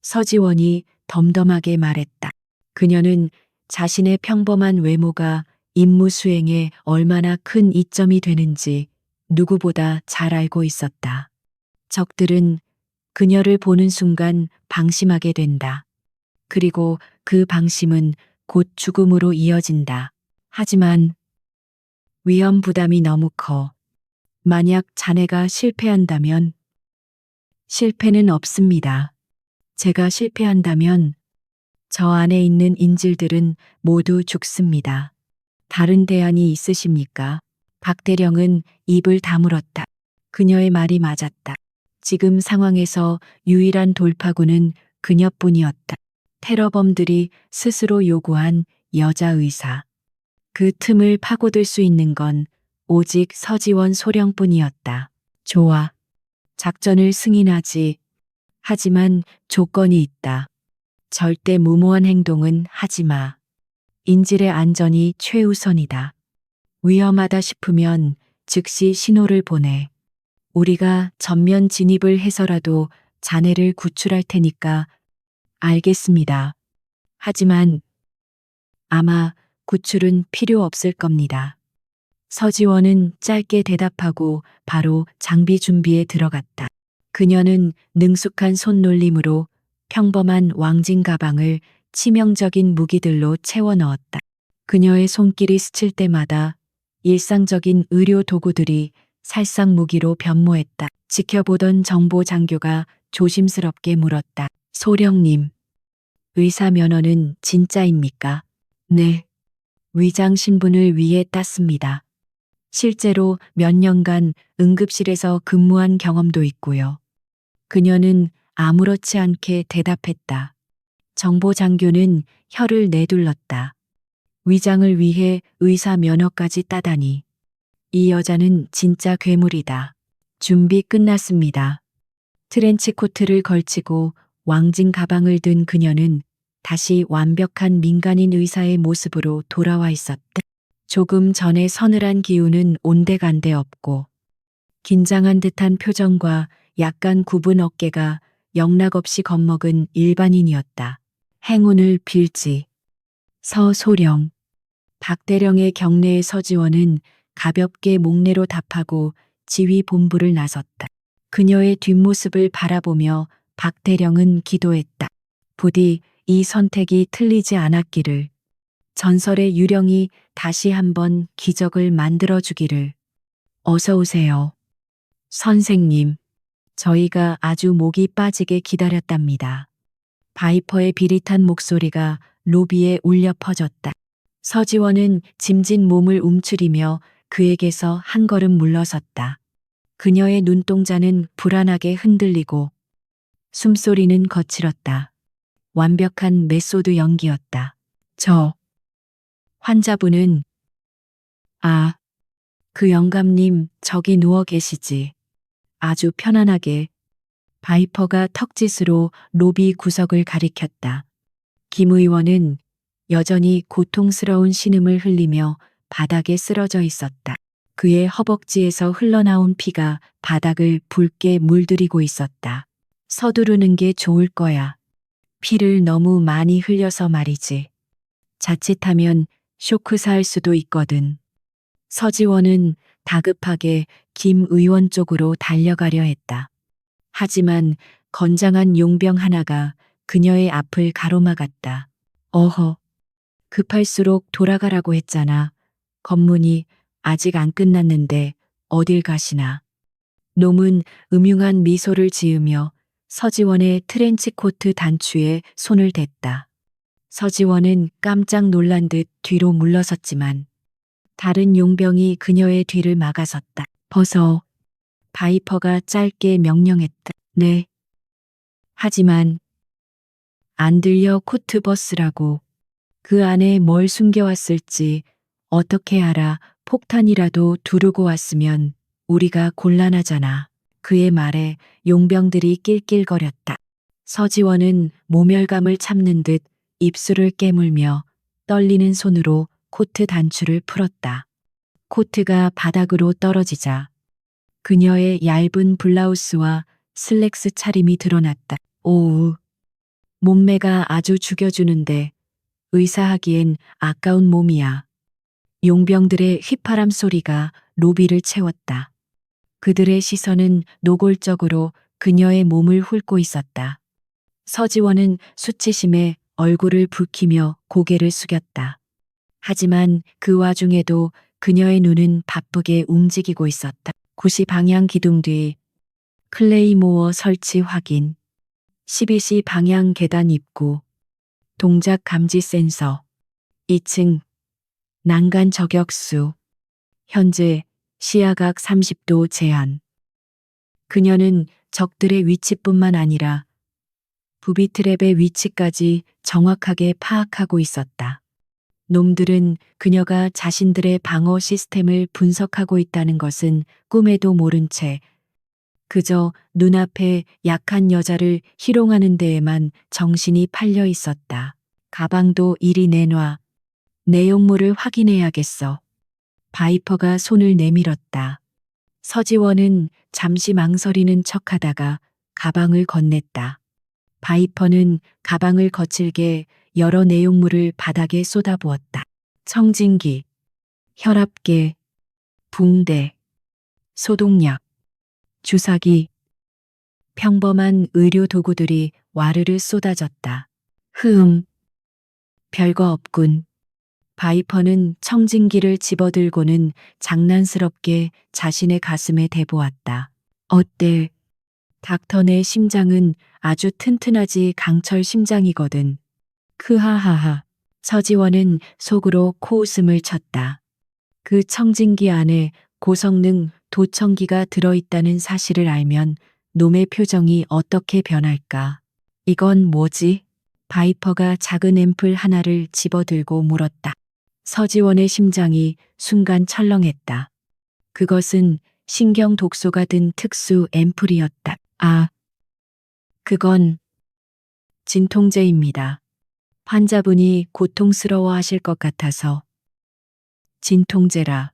서지원이 덤덤하게 말했다. 그녀는 자신의 평범한 외모가 임무 수행에 얼마나 큰 이점이 되는지 누구보다 잘 알고 있었다. 적들은 그녀를 보는 순간 방심하게 된다. 그리고 그 방심은 곧 죽음으로 이어진다. 하지만 위험 부담이 너무 커. 만약 자네가 실패한다면 실패는 없습니다. 제가 실패한다면 저 안에 있는 인질들은 모두 죽습니다. 다른 대안이 있으십니까? 박대령은 입을 다물었다. 그녀의 말이 맞았다. 지금 상황에서 유일한 돌파구는 그녀뿐이었다. 테러범들이 스스로 요구한 여자 의사. 그 틈을 파고들 수 있는 건 오직 서지원 소령뿐이었다. 좋아. 작전을 승인하지. 하지만 조건이 있다. 절대 무모한 행동은 하지 마. 인질의 안전이 최우선이다. 위험하다 싶으면 즉시 신호를 보내. 우리가 전면 진입을 해서라도 자네를 구출할 테니까. 알겠습니다. 하지만 아마 구출은 필요 없을 겁니다. 서지원은 짧게 대답하고 바로 장비 준비에 들어갔다. 그녀는 능숙한 손놀림으로 평범한 왕진 가방을 치명적인 무기들로 채워 넣었다. 그녀의 손길이 스칠 때마다 일상적인 의료 도구들이 살상 무기로 변모했다. 지켜보던 정보 장교가 조심스럽게 물었다. 소령님, 의사 면허는 진짜입니까? 네. 위장 신분을 위해 땄습니다. 실제로 몇 년간 응급실에서 근무한 경험도 있고요. 그녀는 아무렇지 않게 대답했다. 정보 장교는 혀를 내둘렀다. 위장을 위해 의사 면허까지 따다니. 이 여자는 진짜 괴물이다. 준비 끝났습니다. 트렌치 코트를 걸치고 왕진 가방을 든 그녀는 다시 완벽한 민간인 의사의 모습으로 돌아와 있었다. 조금 전에 서늘한 기운은 온데간데 없고 긴장한 듯한 표정과 약간 굽은 어깨가 영락없이 겁먹은 일반인이었다. 행운을 빌지. 서소령. 박대령의 경내의 서지원은 가볍게 목례로 답하고 지휘 본부를 나섰다. 그녀의 뒷모습을 바라보며 박대령은 기도했다. 부디 이 선택이 틀리지 않았기를. 전설의 유령이 다시 한번 기적을 만들어주기를. 어서 오세요. 선생님. 저희가 아주 목이 빠지게 기다렸답니다. 바이퍼의 비릿한 목소리가 로비에 울려 퍼졌다. 서지원은 짐진 몸을 움츠리며 그에게서 한 걸음 물러섰다. 그녀의 눈동자는 불안하게 흔들리고 숨소리는 거칠었다. 완벽한 메소드 연기였다. 저 환자분은 그 영감님 저기 누워 계시지. 아주 편안하게. 바이퍼가 턱짓으로 로비 구석을 가리켰다. 김 의원은 여전히 고통스러운 신음을 흘리며 바닥에 쓰러져 있었다. 그의 허벅지에서 흘러나온 피가 바닥을 붉게 물들이고 있었다. 서두르는 게 좋을 거야. 피를 너무 많이 흘려서 말이지. 자칫하면 쇼크사할 수도 있거든. 서지원은 다급하게 김 의원 쪽으로 달려가려 했다. 하지만 건장한 용병 하나가 그녀의 앞을 가로막았다. 어허, 급할수록 돌아가라고 했잖아. 검문이 아직 안 끝났는데 어딜 가시나. 놈은 음흉한 미소를 지으며 서지원의 트렌치코트 단추에 손을 댔다. 서지원은 깜짝 놀란 듯 뒤로 물러섰지만 다른 용병이 그녀의 뒤를 막아섰다. 벗어. 바이퍼가 짧게 명령했다. 네. 하지만 안 들려 코트 벗으라고. 그 안에 뭘 숨겨왔을지 어떻게 알아. 폭탄이라도 두르고 왔으면 우리가 곤란하잖아. 그의 말에 용병들이 낄낄거렸다. 서지원은 모멸감을 참는 듯 입술을 깨물며 떨리는 손으로 코트 단추를 풀었다. 코트가 바닥으로 떨어지자 그녀의 얇은 블라우스와 슬랙스 차림이 드러났다. 오우. 몸매가 아주 죽여주는데 의사하기엔 아까운 몸이야. 용병들의 휘파람 소리가 로비를 채웠다. 그들의 시선은 노골적으로 그녀의 몸을 훑고 있었다. 서지원은 수치심에 얼굴을 붉히며 고개를 숙였다. 하지만 그 와중에도 그녀의 눈은 바쁘게 움직이고 있었다. 9시 방향 기둥 뒤 클레이모어 설치 확인. 12시 방향 계단 입구. 동작 감지 센서. 2층 난간 저격수. 현재 시야각 30도 제한. 그녀는 적들의 위치뿐만 아니라 부비트랩의 위치까지 정확하게 파악하고 있었다. 놈들은 그녀가 자신들의 방어 시스템을 분석하고 있다는 것은 꿈에도 모른 채 그저 눈앞에 약한 여자를 희롱하는 데에만 정신이 팔려 있었다. 가방도 이리 내놔. 내용물을 확인해야겠어. 바이퍼가 손을 내밀었다. 서지원은 잠시 망설이는 척하다가 가방을 건넸다. 바이퍼는 가방을 거칠게 여러 내용물을 바닥에 쏟아부었다. 청진기, 혈압계, 붕대, 소독약, 주사기, 평범한 의료 도구들이 와르르 쏟아졌다. 별거 없군. 바이퍼는 청진기를 집어들고는 장난스럽게 자신의 가슴에 대보았다. 어때? 닥터네 심장은 아주 튼튼하지 강철 심장이거든. 크하하하. 서지원은 속으로 코웃음을 쳤다. 그 청진기 안에 고성능 도청기가 들어있다는 사실을 알면 놈의 표정이 어떻게 변할까? 이건 뭐지? 바이퍼가 작은 앰플 하나를 집어들고 물었다. 서지원의 심장이 순간 철렁했다. 그것은 신경 독소가 든 특수 앰플이었다. 그건 진통제입니다. 환자분이 고통스러워 하실 것 같아서. 진통제라.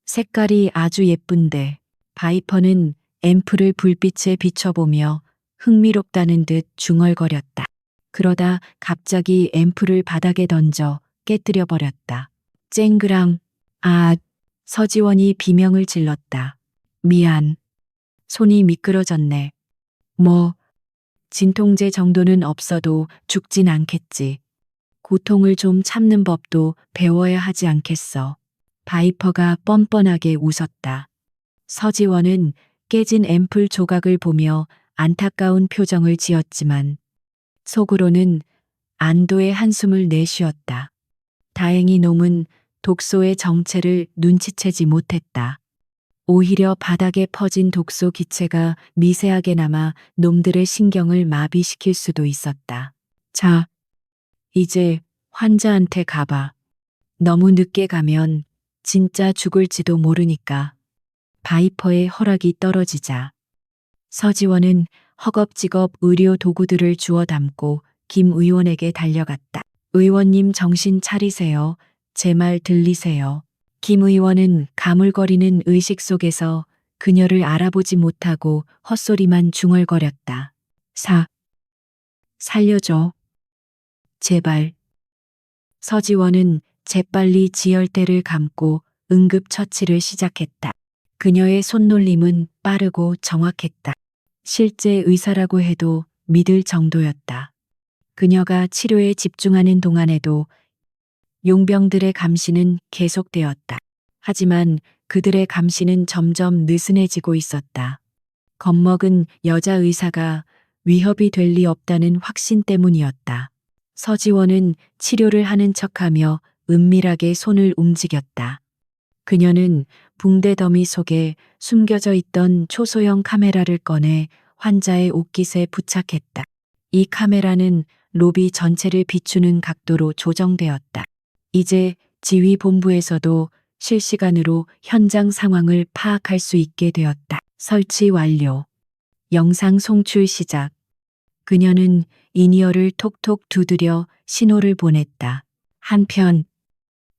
색깔이 아주 예쁜데. 바이퍼는 앰플을 불빛에 비춰보며 흥미롭다는 듯 중얼거렸다. 그러다 갑자기 앰플을 바닥에 던져 깨뜨려 버렸다. 쨍그랑. 서지원이 비명을 질렀다. 미안. 손이 미끄러졌네. 진통제 정도는 없어도 죽진 않겠지. 고통을 좀 참는 법도 배워야 하지 않겠어. 바이퍼가 뻔뻔하게 웃었다. 서지원은 깨진 앰플 조각을 보며 안타까운 표정을 지었지만 속으로는 안도의 한숨을 내쉬었다. 다행히 놈은 독소의 정체를 눈치채지 못했다. 오히려 바닥에 퍼진 독소 기체가 미세하게 남아 놈들의 신경을 마비시킬 수도 있었다. 자, 이제 환자한테 가봐. 너무 늦게 가면 진짜 죽을지도 모르니까. 바이퍼의 허락이 떨어지자 서지원은 허겁지겁 의료 도구들을 주워 담고 김 의원에게 달려갔다. 의원님 정신 차리세요. 제 말 들리세요. 김 의원은 가물거리는 의식 속에서 그녀를 알아보지 못하고 헛소리만 중얼거렸다. 살려줘. 제발. 서지원은 재빨리 지혈대를 감고 응급처치를 시작했다. 그녀의 손놀림은 빠르고 정확했다. 실제 의사라고 해도 믿을 정도였다. 그녀가 치료에 집중하는 동안에도 용병들의 감시는 계속되었다. 하지만 그들의 감시는 점점 느슨해지고 있었다. 겁먹은 여자 의사가 위협이 될 리 없다는 확신 때문이었다. 서지원은 치료를 하는 척하며 은밀하게 손을 움직였다. 그녀는 붕대 더미 속에 숨겨져 있던 초소형 카메라를 꺼내 환자의 옷깃에 부착했다. 이 카메라는 로비 전체를 비추는 각도로 조정되었다. 이제 지휘본부에서도 실시간으로 현장 상황을 파악할 수 있게 되었다. 설치 완료. 영상 송출 시작. 그녀는 이니어를 톡톡 두드려 신호를 보냈다. 한편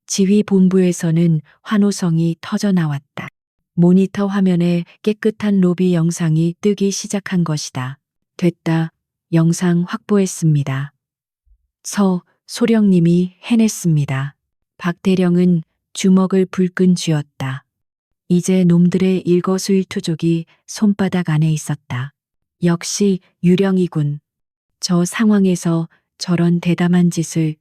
지휘본부에서는 환호성이 터져 나왔다. 모니터 화면에 깨끗한 로비 영상이 뜨기 시작한 것이다. 됐다. 영상 확보했습니다. 소령님이 해냈습니다. 박대령은 주먹을 불끈 쥐었다. 이제 놈들의 일거수일투족이 손바닥 안에 있었다. 역시 유령이군. 저 상황에서 저런 대담한 짓을.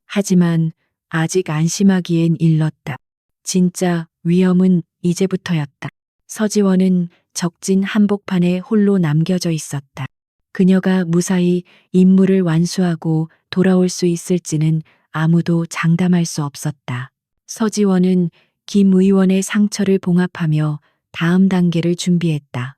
하지만 아직 안심하기엔 일렀다. 진짜 위험은 이제부터였다. 서지원은 적진 한복판에 홀로 남겨져 있었다. 그녀가 무사히 임무를 완수하고 돌아올 수 있을지는 아무도 장담할 수 없었다. 서지원은 김 의원의 상처를 봉합하며 다음 단계를 준비했다.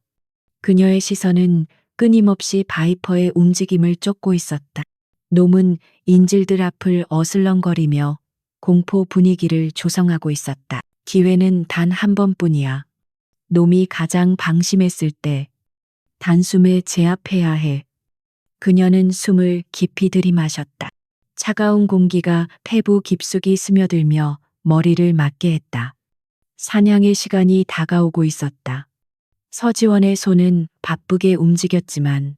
그녀의 시선은 끊임없이 바이퍼의 움직임을 쫓고 있었다. 놈은 인질들 앞을 어슬렁거리며 공포 분위기를 조성하고 있었다. 기회는 단 한 번뿐이야. 놈이 가장 방심했을 때 단숨에 제압해야 해. 그녀는 숨을 깊이 들이마셨다. 차가운 공기가 폐부 깊숙이 스며들며 머리를 맞게 했다. 사냥의 시간이 다가오고 있었다. 서지원의 손은 바쁘게 움직였지만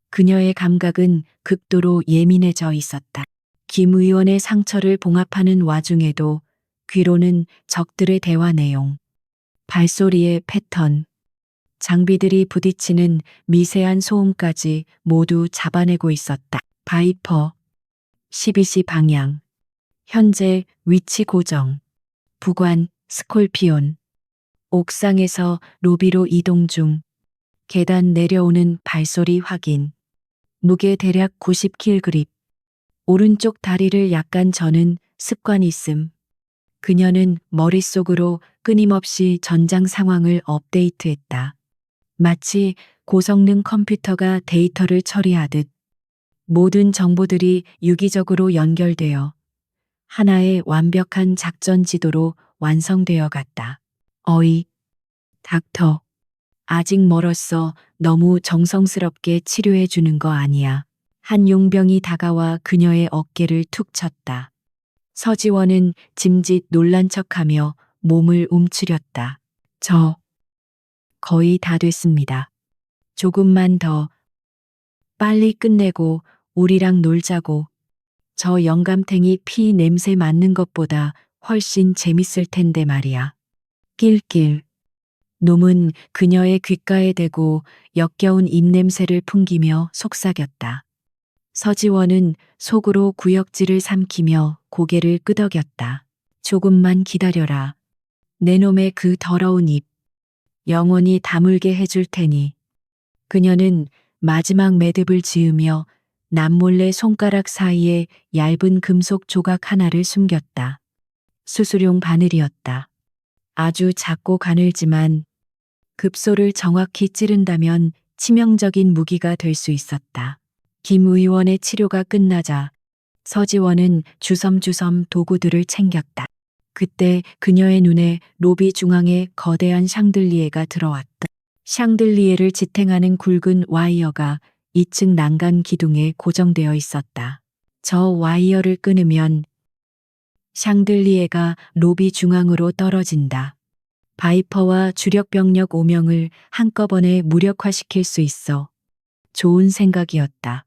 그녀의 감각은 극도로 예민해져 있었다. 김 의원의 상처를 봉합하는 와중에도 귀로는 적들의 대화 내용, 발소리의 패턴, 장비들이 부딪히는 미세한 소음까지 모두 잡아내고 있었다. 바이퍼, 12시 방향, 현재 위치 고정, 부관, 스콜피온, 옥상에서 로비로 이동 중, 계단 내려오는 발소리 확인, 무게 대략 90kg, 오른쪽 다리를 약간 저는 습관이 있음. 그녀는 머릿속으로 끊임없이 전장 상황을 업데이트했다. 마치 고성능 컴퓨터가 데이터를 처리하듯 모든 정보들이 유기적으로 연결되어 하나의 완벽한 작전 지도로 완성되어 갔다. 어이, 닥터. 아직 멀었어. 너무 정성스럽게 치료해 주는 거 아니야. 한 용병이 다가와 그녀의 어깨를 툭 쳤다. 서지원은 짐짓 놀란 척하며 몸을 움츠렸다. 거의 다 됐습니다. 조금만 더. 빨리 끝내고 우리랑 놀자고. 저 영감탱이 피 냄새 맡는 것보다 훨씬 재밌을 텐데 말이야. 낄낄. 놈은 그녀의 귓가에 대고 역겨운 입냄새를 풍기며 속삭였다. 서지원은 속으로 구역질을 삼키며 고개를 끄덕였다. 조금만 기다려라. 내 놈의 그 더러운 입. 영원히 다물게 해줄 테니. 그녀는 마지막 매듭을 지으며 남몰래 손가락 사이에 얇은 금속 조각 하나를 숨겼다. 수수용 바늘이었다. 아주 작고 가늘지만 급소를 정확히 찌른다면 치명적인 무기가 될 수 있었다. 김 의원의 치료가 끝나자 서지원은 주섬주섬 도구들을 챙겼다. 그때 그녀의 눈에 로비 중앙에 거대한 샹들리에가 들어왔다. 샹들리에를 지탱하는 굵은 와이어가 2층 난간 기둥에 고정되어 있었다. 저 와이어를 끊으면 샹들리에가 로비 중앙으로 떨어진다. 바이퍼와 주력 병력 5명을 한꺼번에 무력화시킬 수 있어 좋은 생각이었다.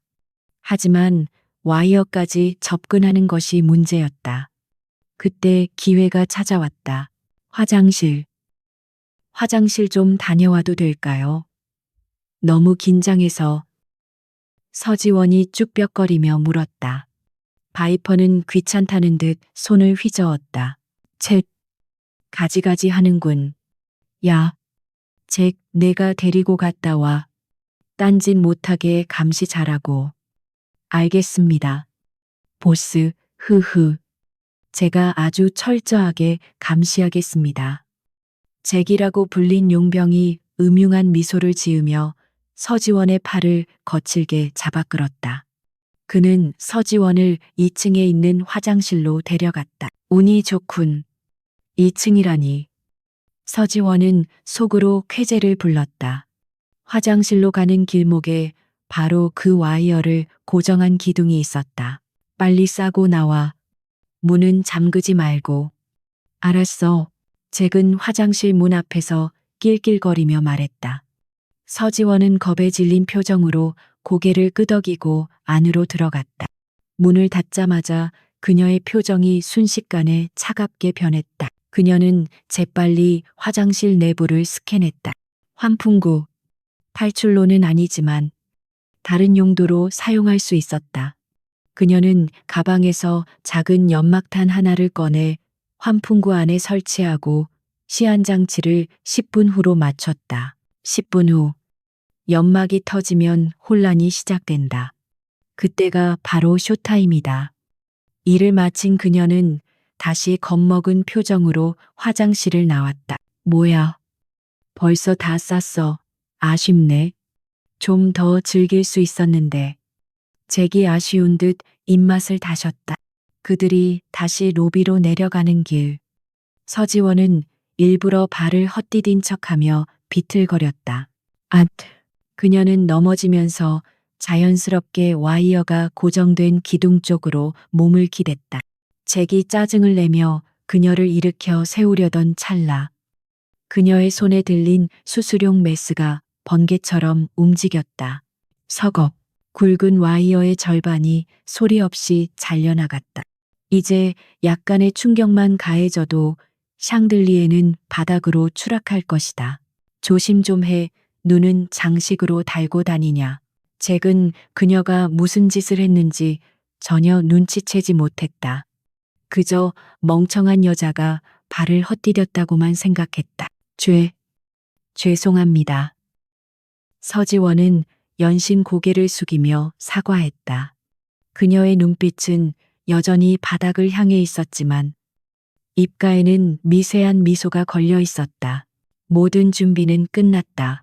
하지만 와이어까지 접근하는 것이 문제였다. 그때 기회가 찾아왔다. 화장실 좀 다녀와도 될까요? 너무 긴장해서 서지원이 쭈뼛거리며 물었다. 바이퍼는 귀찮다는 듯 손을 휘저었다. 책, 가지가지 하는군. 야, 잭, 내가 데리고 갔다 와. 딴짓 못하게 감시 잘하고. 알겠습니다. 보스, 흐흐. 제가 아주 철저하게 감시하겠습니다. 잭이라고 불린 용병이 음흉한 미소를 지으며 서지원의 팔을 거칠게 잡아 끌었다. 그는 서지원을 2층에 있는 화장실로 데려갔다. 운이 좋군. 2층이라니. 서지원은 속으로 쾌재를 불렀다. 화장실로 가는 길목에 바로 그 와이어를 고정한 기둥이 있었다. 빨리 싸고 나와. 문은 잠그지 말고. 알았어. 잭은 화장실 문 앞에서 낄낄거리며 말했다. 서지원은 겁에 질린 표정으로 고개를 끄덕이고 안으로 들어갔다. 문을 닫자마자 그녀의 표정이 순식간에 차갑게 변했다. 그녀는 재빨리 화장실 내부를 스캔했다. 환풍구. 탈출로는 아니지만 다른 용도로 사용할 수 있었다. 그녀는 가방에서 작은 연막탄 하나를 꺼내 환풍구 안에 설치하고 시한장치를 10분 후로 맞췄다. 10분 후. 연막이 터지면 혼란이 시작된다. 그때가 바로 쇼타임이다. 일을 마친 그녀는 다시 겁먹은 표정으로 화장실을 나왔다. 뭐야? 벌써 다 쌌어. 아쉽네. 좀 더 즐길 수 있었는데. 잭이 아쉬운 듯 입맛을 다셨다. 그들이 다시 로비로 내려가는 길. 서지원은 일부러 발을 헛디딘 척하며 비틀거렸다. 앗! 그녀는 넘어지면서 자연스럽게 와이어가 고정된 기둥 쪽으로 몸을 기댔다. 잭이 짜증을 내며 그녀를 일으켜 세우려던 찰나. 그녀의 손에 들린 수술용 메스가 번개처럼 움직였다. 서걱. 굵은 와이어의 절반이 소리 없이 잘려나갔다. 이제 약간의 충격만 가해져도 샹들리에는 바닥으로 추락할 것이다. 조심 좀 해. 눈은 장식으로 달고 다니냐. 잭은 그녀가 무슨 짓을 했는지 전혀 눈치채지 못했다. 그저 멍청한 여자가 발을 헛디뎠다고만 생각했다. 죄송합니다. 서지원은 연신 고개를 숙이며 사과했다. 그녀의 눈빛은 여전히 바닥을 향해 있었지만 입가에는 미세한 미소가 걸려 있었다. 모든 준비는 끝났다.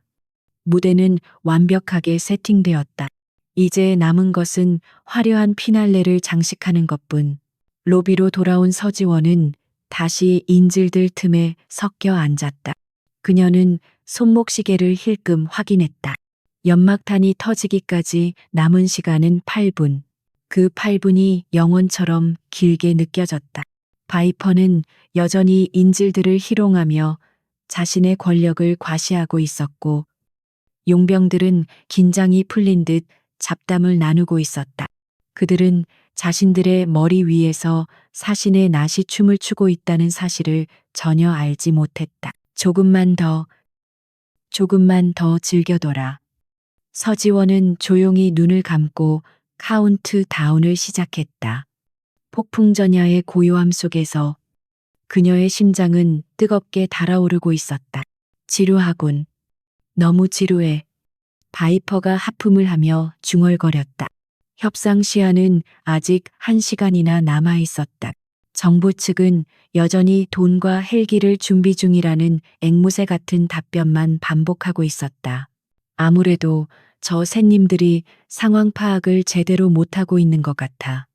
무대는 완벽하게 세팅되었다. 이제 남은 것은 화려한 피날레를 장식하는 것뿐. 로비로 돌아온 서지원은 다시 인질들 틈에 섞여 앉았다. 그녀는 손목시계를 힐끔 확인했다. 연막탄이 터지기까지 남은 시간은 8분. 그 8분이 영원처럼 길게 느껴졌다. 바이퍼는 여전히 인질들을 희롱하며 자신의 권력을 과시하고 있었고 용병들은 긴장이 풀린 듯 잡담을 나누고 있었다. 그들은 자신들의 머리 위에서 사신의 낫이 춤을 추고 있다는 사실을 전혀 알지 못했다. 조금만 더 즐겨둬라. 서지원은 조용히 눈을 감고 카운트 다운을 시작했다. 폭풍전야의 고요함 속에서 그녀의 심장은 뜨겁게 달아오르고 있었다. 지루하군. 너무 지루해. 바이퍼가 하품을 하며 중얼거렸다. 협상 시한은 아직 1시간이나 남아 있었다. 정부 측은 여전히 돈과 헬기를 준비 중이라는 앵무새 같은 답변만 반복하고 있었다. 아무래도 저 새님들이 상황 파악을 제대로 못하고 있는 것 같아.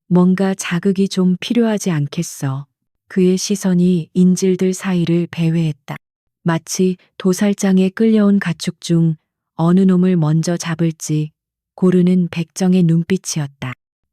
뭔가 자극이 좀 필요하지 않겠어. 그의 시선이 인질들 사이를 배회했다. 마치 도살장에 끌려온 가축 중 어느 놈을 먼저 잡을지 고르는 백정의 눈빛이었다.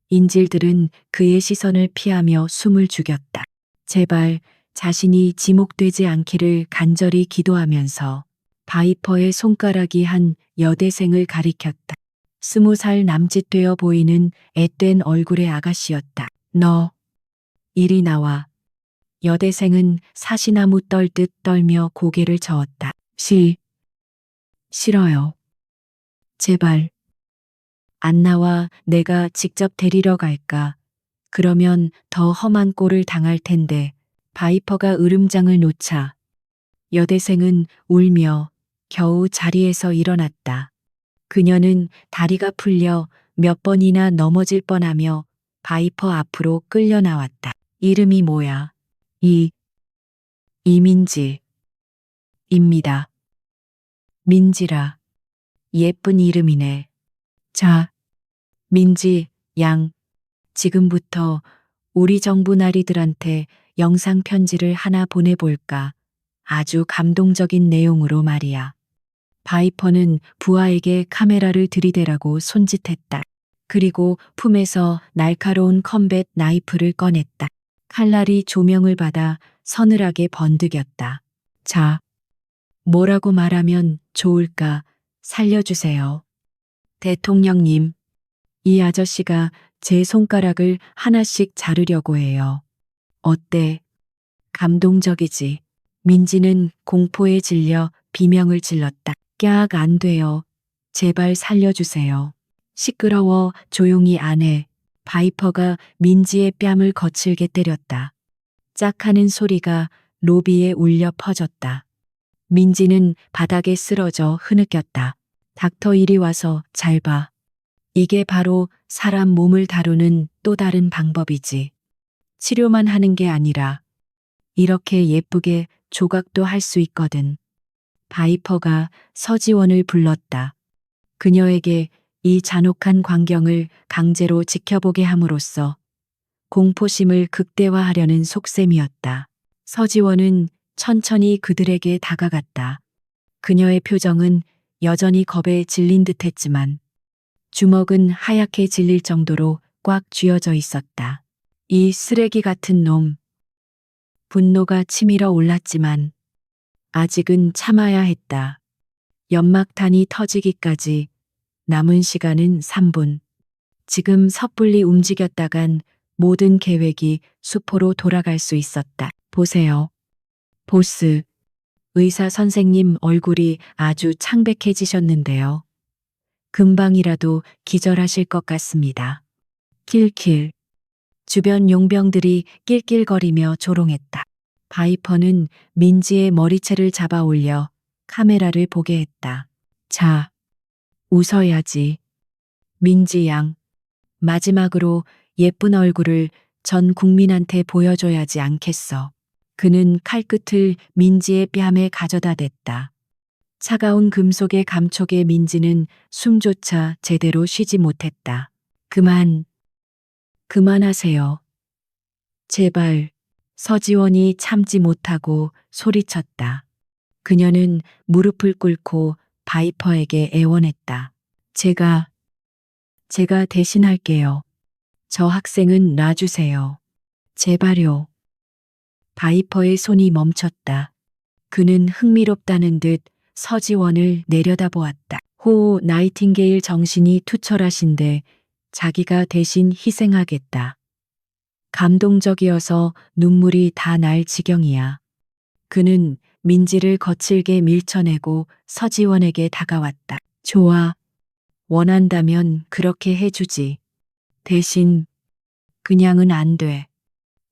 인질들은 그의 시선을 피하며 숨을 죽였다. 제발 자신이 지목되지 않기를 간절히 기도하면서 바이퍼의 손가락이 한 여대생을 가리켰다. 20살 남짓 되어 보이는 앳된 얼굴의 아가씨였다. 너, 이리 나와. 여대생은 사시나무 떨듯 떨며 고개를 저었다. 싫어요. 제발. 안 나와. 내가 직접 데리러 갈까? 그러면 더 험한 꼴을 당할 텐데. 바이퍼가 으름장을 놓자 여대생은 울며 겨우 자리에서 일어났다. 그녀는 다리가 풀려 몇 번이나 넘어질 뻔하며 바이퍼 앞으로 끌려 나왔다. 이름이 뭐야? 이민지. 입니다. 민지라. 예쁜 이름이네. 자, 민지, 양. 지금부터 우리 정부 나리들한테 영상 편지를 하나 보내볼까? 아주 감동적인 내용으로 말이야. 바이퍼는 부하에게 카메라를 들이대라고 손짓했다. 그리고 품에서 날카로운 컴뱃 나이프를 꺼냈다. 칼날이 조명을 받아 서늘하게 번득였다. 자, 뭐라고 말하면 좋을까? 살려주세요. 대통령님, 이 아저씨가 제 손가락을 하나씩 자르려고 해요. 어때? 감동적이지? 민지는 공포에 질려 비명을 질렀다. 깍 안 돼요. 제발 살려주세요. 시끄러워. 조용히 안 해. 바이퍼가 민지의 뺨을 거칠게 때렸다. 짝하는 소리가 로비에 울려 퍼졌다. 민지는 바닥에 쓰러져 흐느꼈다. 닥터 이리 와서 잘 봐. 이게 바로 사람 몸을 다루는 또 다른 방법이지. 치료만 하는 게 아니라 이렇게 예쁘게 조각도 할 수 있거든. 바이퍼가 서지원을 불렀다. 그녀에게 이 잔혹한 광경을 강제로 지켜보게 함으로써 공포심을 극대화하려는 속셈이었다. 서지원은 천천히 그들에게 다가갔다. 그녀의 표정은 여전히 겁에 질린 듯했지만 주먹은 하얗게 질릴 정도로 꽉 쥐어져 있었다. 이 쓰레기 같은 놈. 분노가 치밀어 올랐지만 아직은 참아야 했다. 연막탄이 터지기까지 남은 시간은 3분. 지금 섣불리 움직였다간 모든 계획이 수포로 돌아갈 수 있었다. 보세요. 보스. 의사 선생님 얼굴이 아주 창백해지셨는데요. 금방이라도 기절하실 것 같습니다. 킬킬. 주변 용병들이 낄낄거리며 조롱했다. 바이퍼는 민지의 머리채를 잡아 올려 카메라를 보게 했다. 자, 웃어야지. 민지 양. 마지막으로 예쁜 얼굴을 전 국민한테 보여줘야지 않겠어. 그는 칼끝을 민지의 뺨에 가져다 댔다. 차가운 금속의 감촉에 민지는 숨조차 제대로 쉬지 못했다. 그만하세요. 제발. 서지원이 참지 못하고 소리쳤다. 그녀는 무릎을 꿇고 바이퍼에게 애원했다. 제가 대신할게요. 저 학생은 놔주세요. 제발요. 바이퍼의 손이 멈췄다. 그는 흥미롭다는 듯 서지원을 내려다보았다. 호 나이팅게일 정신이 투철하신데 자기가 대신 희생하겠다. 감동적이어서 눈물이 다 날 지경이야. 그는 민지를 거칠게 밀쳐내고 서지원에게 다가왔다. 좋아. 원한다면 그렇게 해주지. 대신 그냥은 안 돼.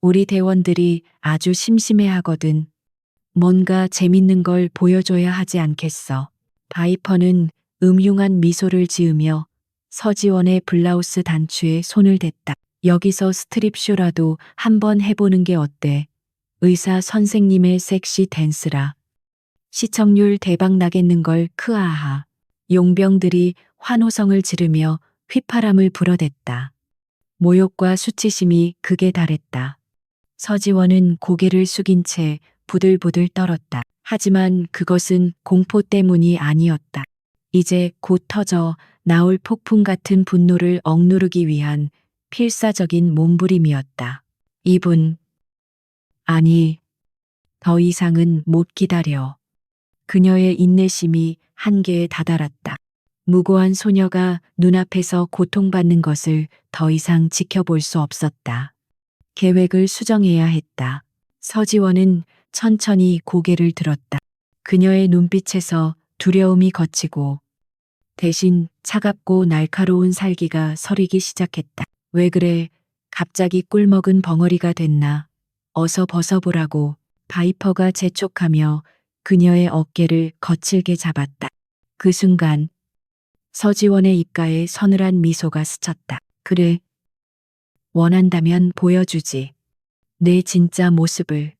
우리 대원들이 아주 심심해하거든. 뭔가 재밌는 걸 보여줘야 하지 않겠어. 바이퍼는 음흉한 미소를 지으며 서지원의 블라우스 단추에 손을 댔다. 여기서 스트립쇼라도 한번 해보는 게 어때? 의사 선생님의 섹시 댄스라. 시청률 대박 나겠는걸 크아하. 용병들이 환호성을 지르며 휘파람을 불어댔다. 모욕과 수치심이 극에 달했다. 서지원은 고개를 숙인 채 부들부들 떨었다. 하지만 그것은 공포 때문이 아니었다. 이제 곧 터져 나올 폭풍 같은 분노를 억누르기 위한 필사적인 몸부림이었다. 이분, 아니, 더 이상은 못 기다려. 그녀의 인내심이 한계에 다다랐다. 무고한 소녀가 눈앞에서 고통받는 것을 더 이상 지켜볼 수 없었다. 계획을 수정해야 했다. 서지원은 천천히 고개를 들었다. 그녀의 눈빛에서 두려움이 걷히고 대신 차갑고 날카로운 살기가 서리기 시작했다. 왜 그래? 갑자기 꿀먹은 벙어리가 됐나? 어서 벗어보라고. 바이퍼가 재촉하며 그녀의 어깨를 거칠게 잡았다. 그 순간 서지원의 입가에 서늘한 미소가 스쳤다. 그래. 원한다면 보여주지. 내 진짜 모습을.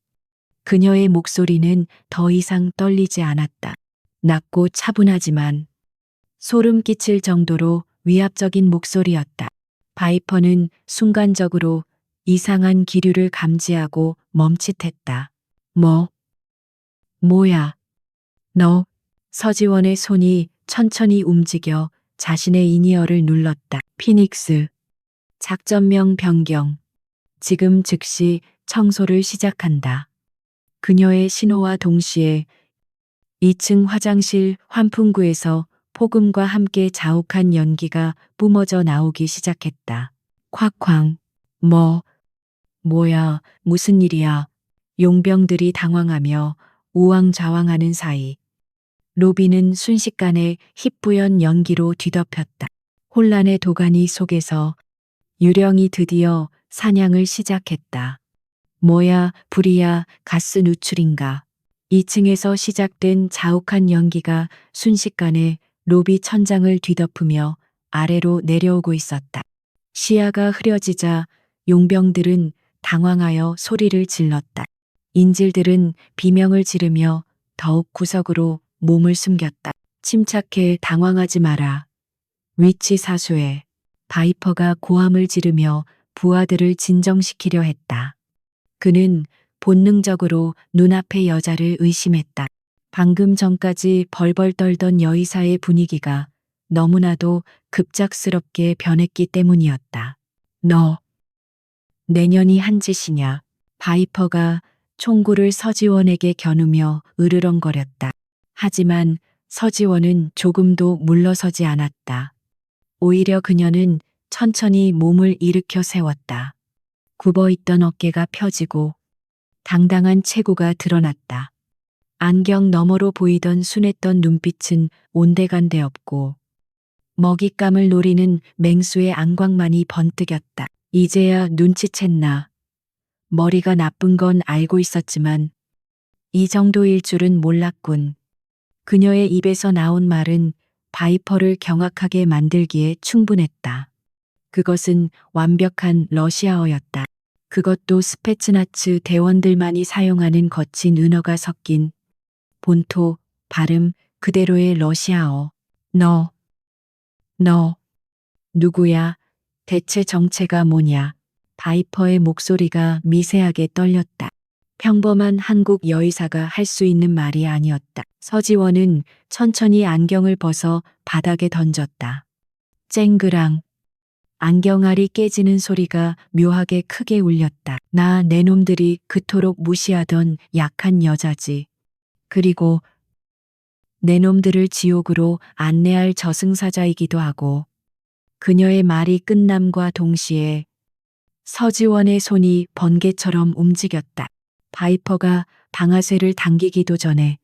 그녀의 목소리는 더 이상 떨리지 않았다. 낮고 차분하지만 소름 끼칠 정도로 위압적인 목소리였다. 바이퍼는 순간적으로 이상한 기류를 감지하고 멈칫했다. 뭐야? 너. 서지원의 손이 천천히 움직여 자신의 이니어를 눌렀다. 피닉스. 작전명 변경. 지금 즉시 청소를 시작한다. 그녀의 신호와 동시에 2층 화장실 환풍구에서 폭음과 함께 자욱한 연기가 뿜어져 나오기 시작했다. 콱쾅. 뭐야, 무슨 일이야. 용병들이 당황하며 우왕좌왕하는 사이 로비는 순식간에 희뿌연 연기로 뒤덮였다. 혼란의 도가니 속에서 유령이 드디어 사냥을 시작했다. 뭐야, 불이야, 가스 누출인가. 2층에서 시작된 자욱한 연기가 순식간에 로비 천장을 뒤덮으며 아래로 내려오고 있었다. 시야가 흐려지자 용병들은 당황하여 소리를 질렀다. 인질들은 비명을 지르며 더욱 구석으로 몸을 숨겼다. 침착해, 당황하지 마라. 위치 사수해. 바이퍼가 고함을 지르며 부하들을 진정시키려 했다. 그는 본능적으로 눈앞의 여자를 의심했다. 방금 전까지 벌벌 떨던 여의사의 분위기가 너무나도 급작스럽게 변했기 때문이었다. 너, 내년이 한 짓이냐. 바이퍼가 총구를 서지원에게 겨누며 으르렁거렸다. 하지만 서지원은 조금도 물러서지 않았다. 오히려 그녀는 천천히 몸을 일으켜 세웠다. 굽어있던 어깨가 펴지고 당당한 체구가 드러났다. 안경 너머로 보이던 순했던 눈빛은 온데간데 없고 먹잇감을 노리는 맹수의 안광만이 번뜩였다. 이제야 눈치챘나. 머리가 나쁜 건 알고 있었지만 이 정도일 줄은 몰랐군. 그녀의 입에서 나온 말은 바이퍼를 경악하게 만들기에 충분했다. 그것은 완벽한 러시아어였다. 그것도 스페츠나츠 대원들만이 사용하는 거친 은어가 섞인 본토, 발음 그대로의 러시아어. 너, 누구야? 대체 정체가 뭐냐? 바이퍼의 목소리가 미세하게 떨렸다. 평범한 한국 여의사가 할 수 있는 말이 아니었다. 서지원은 천천히 안경을 벗어 바닥에 던졌다. 쨍그랑. 안경알이 깨지는 소리가 묘하게 크게 울렸다. 나 내 놈들이 그토록 무시하던 약한 여자지. 그리고 내 놈들을 지옥으로 안내할 저승사자이기도 하고. 그녀의 말이 끝남과 동시에 서지원의 손이 번개처럼 움직였다. 바이퍼가 방아쇠를 당기기도 전에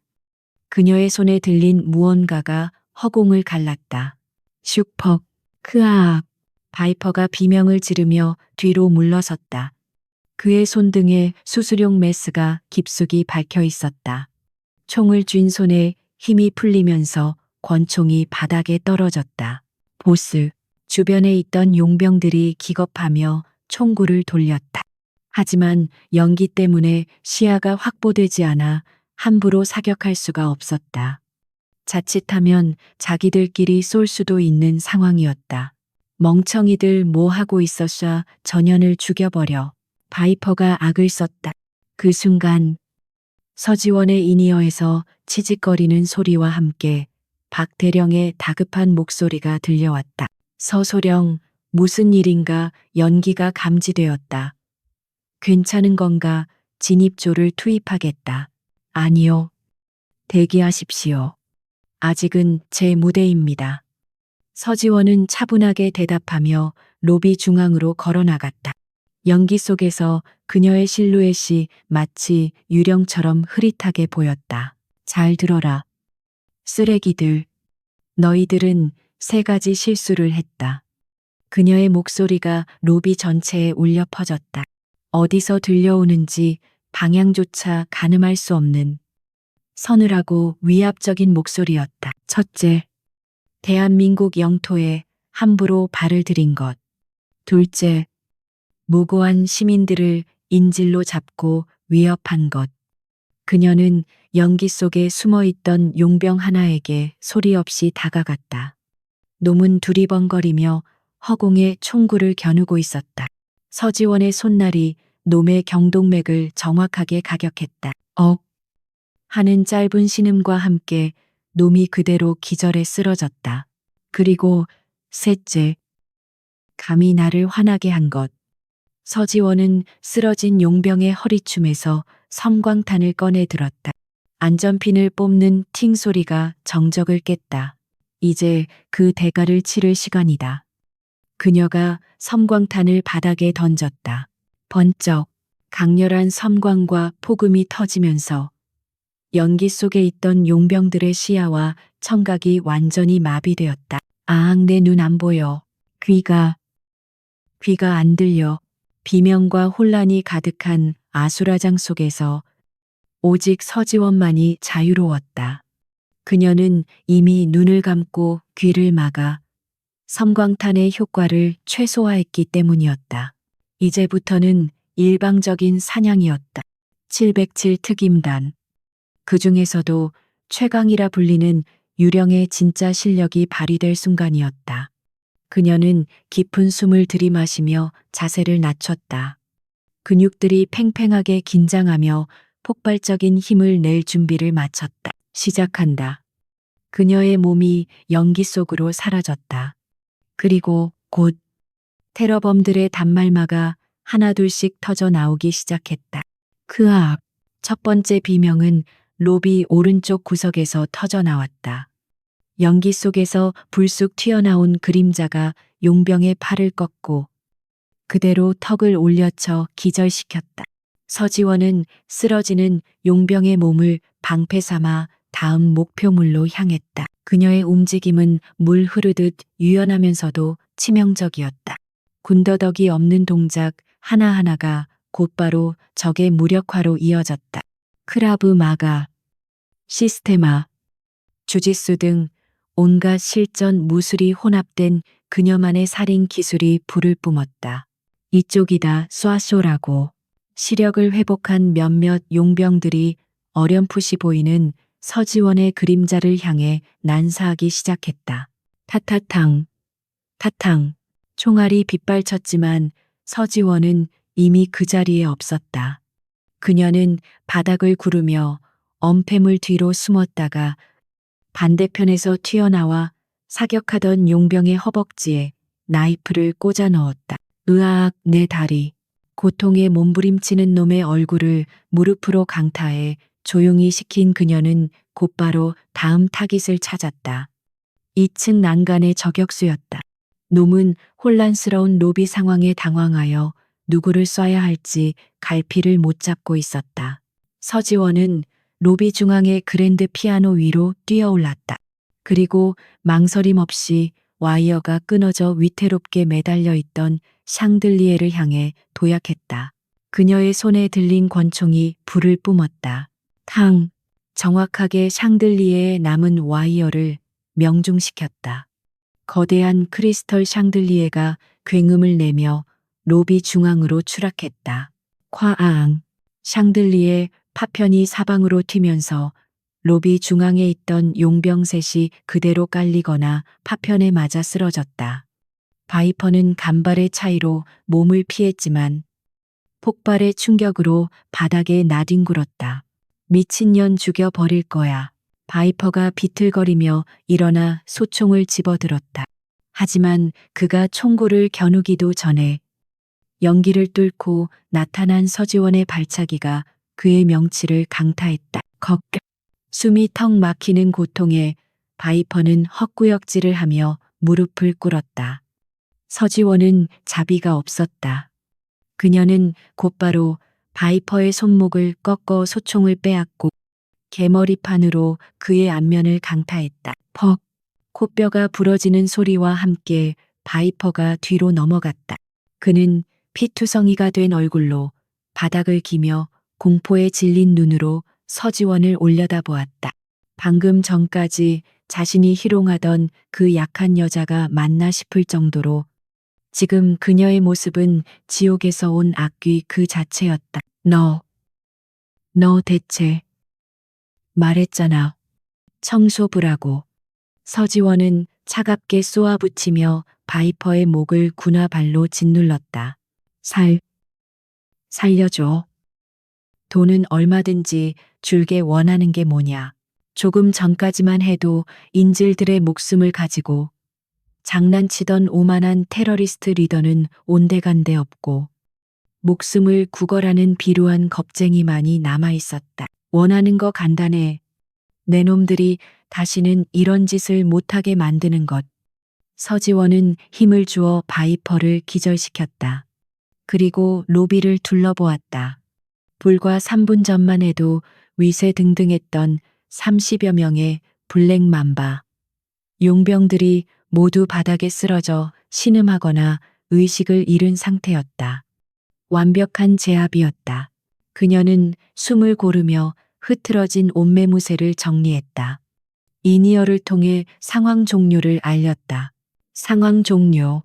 그녀의 손에 들린 무언가가 허공을 갈랐다. 슈퍼, 크아악. 바이퍼가 비명을 지르며 뒤로 물러섰다. 그의 손등에 수술용 메스가 깊숙이 박혀 있었다. 총을 쥔 손에 힘이 풀리면서 권총이 바닥에 떨어졌다. 보스, 주변에 있던 용병들이 기겁하며 총구를 돌렸다. 하지만 연기 때문에 시야가 확보되지 않아 함부로 사격할 수가 없었다. 자칫하면 자기들끼리 쏠 수도 있는 상황이었다. 멍청이들 뭐 하고 있었샤. 전연을 죽여버려. 바이퍼가 악을 썼다. 그 순간 서지원의 인이어에서 치직거리는 소리와 함께 박대령의 다급한 목소리가 들려왔다. 서소령, 무슨 일인가. 연기가 감지되었다. 괜찮은 건가? 진입조를 투입하겠다. 아니요. 대기하십시오. 아직은 제 무대입니다. 서지원은 차분하게 대답하며 로비 중앙으로 걸어나갔다. 연기 속에서 그녀의 실루엣이 마치 유령처럼 흐릿하게 보였다. 잘 들어라. 쓰레기들. 너희들은 3가지 실수를 했다. 그녀의 목소리가 로비 전체에 울려 퍼졌다. 어디서 들려오는지 방향조차 가늠할 수 없는 서늘하고 위압적인 목소리였다. 첫째, 대한민국 영토에 함부로 발을 들인 것. 둘째, 무고한 시민들을 인질로 잡고 위협한 것. 그녀는 연기 속에 숨어있던 용병 하나에게 소리 없이 다가갔다. 놈은 두리번거리며 허공에 총구를 겨누고 있었다. 서지원의 손날이 놈의 경동맥을 정확하게 가격했다. 하는 짧은 신음과 함께 놈이 그대로 기절해 쓰러졌다. 그리고 셋째, 감히 나를 화나게 한 것. 서지원은 쓰러진 용병의 허리춤에서 섬광탄을 꺼내 들었다. 안전핀을 뽑는 팅 소리가 정적을 깼다. 이제 그 대가를 치를 시간이다. 그녀가 섬광탄을 바닥에 던졌다. 번쩍 강렬한 섬광과 폭음이 터지면서 연기 속에 있던 용병들의 시야와 청각이 완전히 마비되었다. 내 눈 안 보여. 귀가 안 들려. 비명과 혼란이 가득한 아수라장 속에서 오직 서지원만이 자유로웠다. 그녀는 이미 눈을 감고 귀를 막아 섬광탄의 효과를 최소화했기 때문이었다. 이제부터는 일방적인 사냥이었다. 707 특임단. 그 중에서도 최강이라 불리는 유령의 진짜 실력이 발휘될 순간이었다. 그녀는 깊은 숨을 들이마시며 자세를 낮췄다. 근육들이 팽팽하게 긴장하며 폭발적인 힘을 낼 준비를 마쳤다. 시작한다. 그녀의 몸이 연기 속으로 사라졌다. 그리고 곧 테러범들의 단말마가 하나둘씩 터져 나오기 시작했다. 크악. 첫 번째 비명은 로비 오른쪽 구석에서 터져 나왔다. 연기 속에서 불쑥 튀어나온 그림자가 용병의 팔을 꺾고 그대로 턱을 올려쳐 기절시켰다. 서지원은 쓰러지는 용병의 몸을 방패 삼아 다음 목표물로 향했다. 그녀의 움직임은 물 흐르듯 유연하면서도 치명적이었다. 군더더기 없는 동작 하나하나가 곧바로 적의 무력화로 이어졌다. 크라브 마가, 시스테마, 주짓수 등 온갖 실전 무술이 혼합된 그녀만의 살인 기술이 불을 뿜었다. 이쪽이다 쏴쇼라고. 시력을 회복한 몇몇 용병들이 어렴풋이 보이는 서지원의 그림자를 향해 난사하기 시작했다. 타타탕, 타탕. 총알이 빗발쳤지만 서지원은 이미 그 자리에 없었다. 그녀는 바닥을 구르며 엄폐물 뒤로 숨었다가 반대편에서 튀어나와 사격하던 용병의 허벅지에 나이프를 꽂아 넣었다. 으악, 내 다리. 고통에 몸부림치는 놈의 얼굴을 무릎으로 강타해 조용히 시킨 그녀는 곧바로 다음 타깃을 찾았다. 2층 난간의 저격수였다. 놈은 혼란스러운 로비 상황에 당황하여 누구를 쏴야 할지 갈피를 못 잡고 있었다. 서지원은 로비 중앙의 그랜드 피아노 위로 뛰어올랐다. 그리고 망설임 없이 와이어가 끊어져 위태롭게 매달려 있던 샹들리에를 향해 도약했다. 그녀의 손에 들린 권총이 불을 뿜었다. 탕! 정확하게 샹들리에에 남은 와이어를 명중시켰다. 거대한 크리스털 샹들리에가 굉음을 내며 로비 중앙으로 추락했다. 콰앙. 샹들리에 파편이 사방으로 튀면서 로비 중앙에 있던 용병 셋이 그대로 깔리거나 파편에 맞아 쓰러졌다. 바이퍼는 간발의 차이로 몸을 피했지만 폭발의 충격으로 바닥에 나뒹굴었다. 미친년 죽여버릴 거야. 바이퍼가 비틀거리며 일어나 소총을 집어들었다. 하지만 그가 총구를 겨누기도 전에 연기를 뚫고 나타난 서지원의 발차기가 그의 명치를 강타했다. 숨이 턱 막히는 고통에 바이퍼는 헛구역질을 하며 무릎을 꿇었다. 서지원은 자비가 없었다. 그녀는 곧바로 바이퍼의 손목을 꺾어 소총을 빼앗고 개머리판으로 그의 안면을 강타했다. 퍽! 코뼈가 부러지는 소리와 함께 바이퍼가 뒤로 넘어갔다. 그는 피투성이가 된 얼굴로 바닥을 기며 공포에 질린 눈으로 서지원을 올려다보았다. 방금 전까지 자신이 희롱하던 그 약한 여자가 맞나 싶을 정도로 지금 그녀의 모습은 지옥에서 온 악귀 그 자체였다. 너 대체 말했잖아. 청소부라고. 서지원은 차갑게 쏘아붙이며 바이퍼의 목을 군화발로 짓눌렀다. 살려줘. 돈은 얼마든지 줄게 원하는 게 뭐냐. 조금 전까지만 해도 인질들의 목숨을 가지고 장난치던 오만한 테러리스트 리더는 온데간데 없고 목숨을 구걸하는 비루한 겁쟁이만이 남아있었다. 원하는 거 간단해. 내 놈들이 다시는 이런 짓을 못하게 만드는 것. 서지원은 힘을 주어 바이퍼를 기절시켰다. 그리고 로비를 둘러보았다. 불과 3분 전만 해도 위세등등했던 30여 명의 블랙 맘바. 용병들이 모두 바닥에 쓰러져 신음하거나 의식을 잃은 상태였다. 완벽한 제압이었다. 그녀는 숨을 고르며 흐트러진 옷매무새를 정리했다. 이니어를 통해 상황 종료를 알렸다. 상황 종료.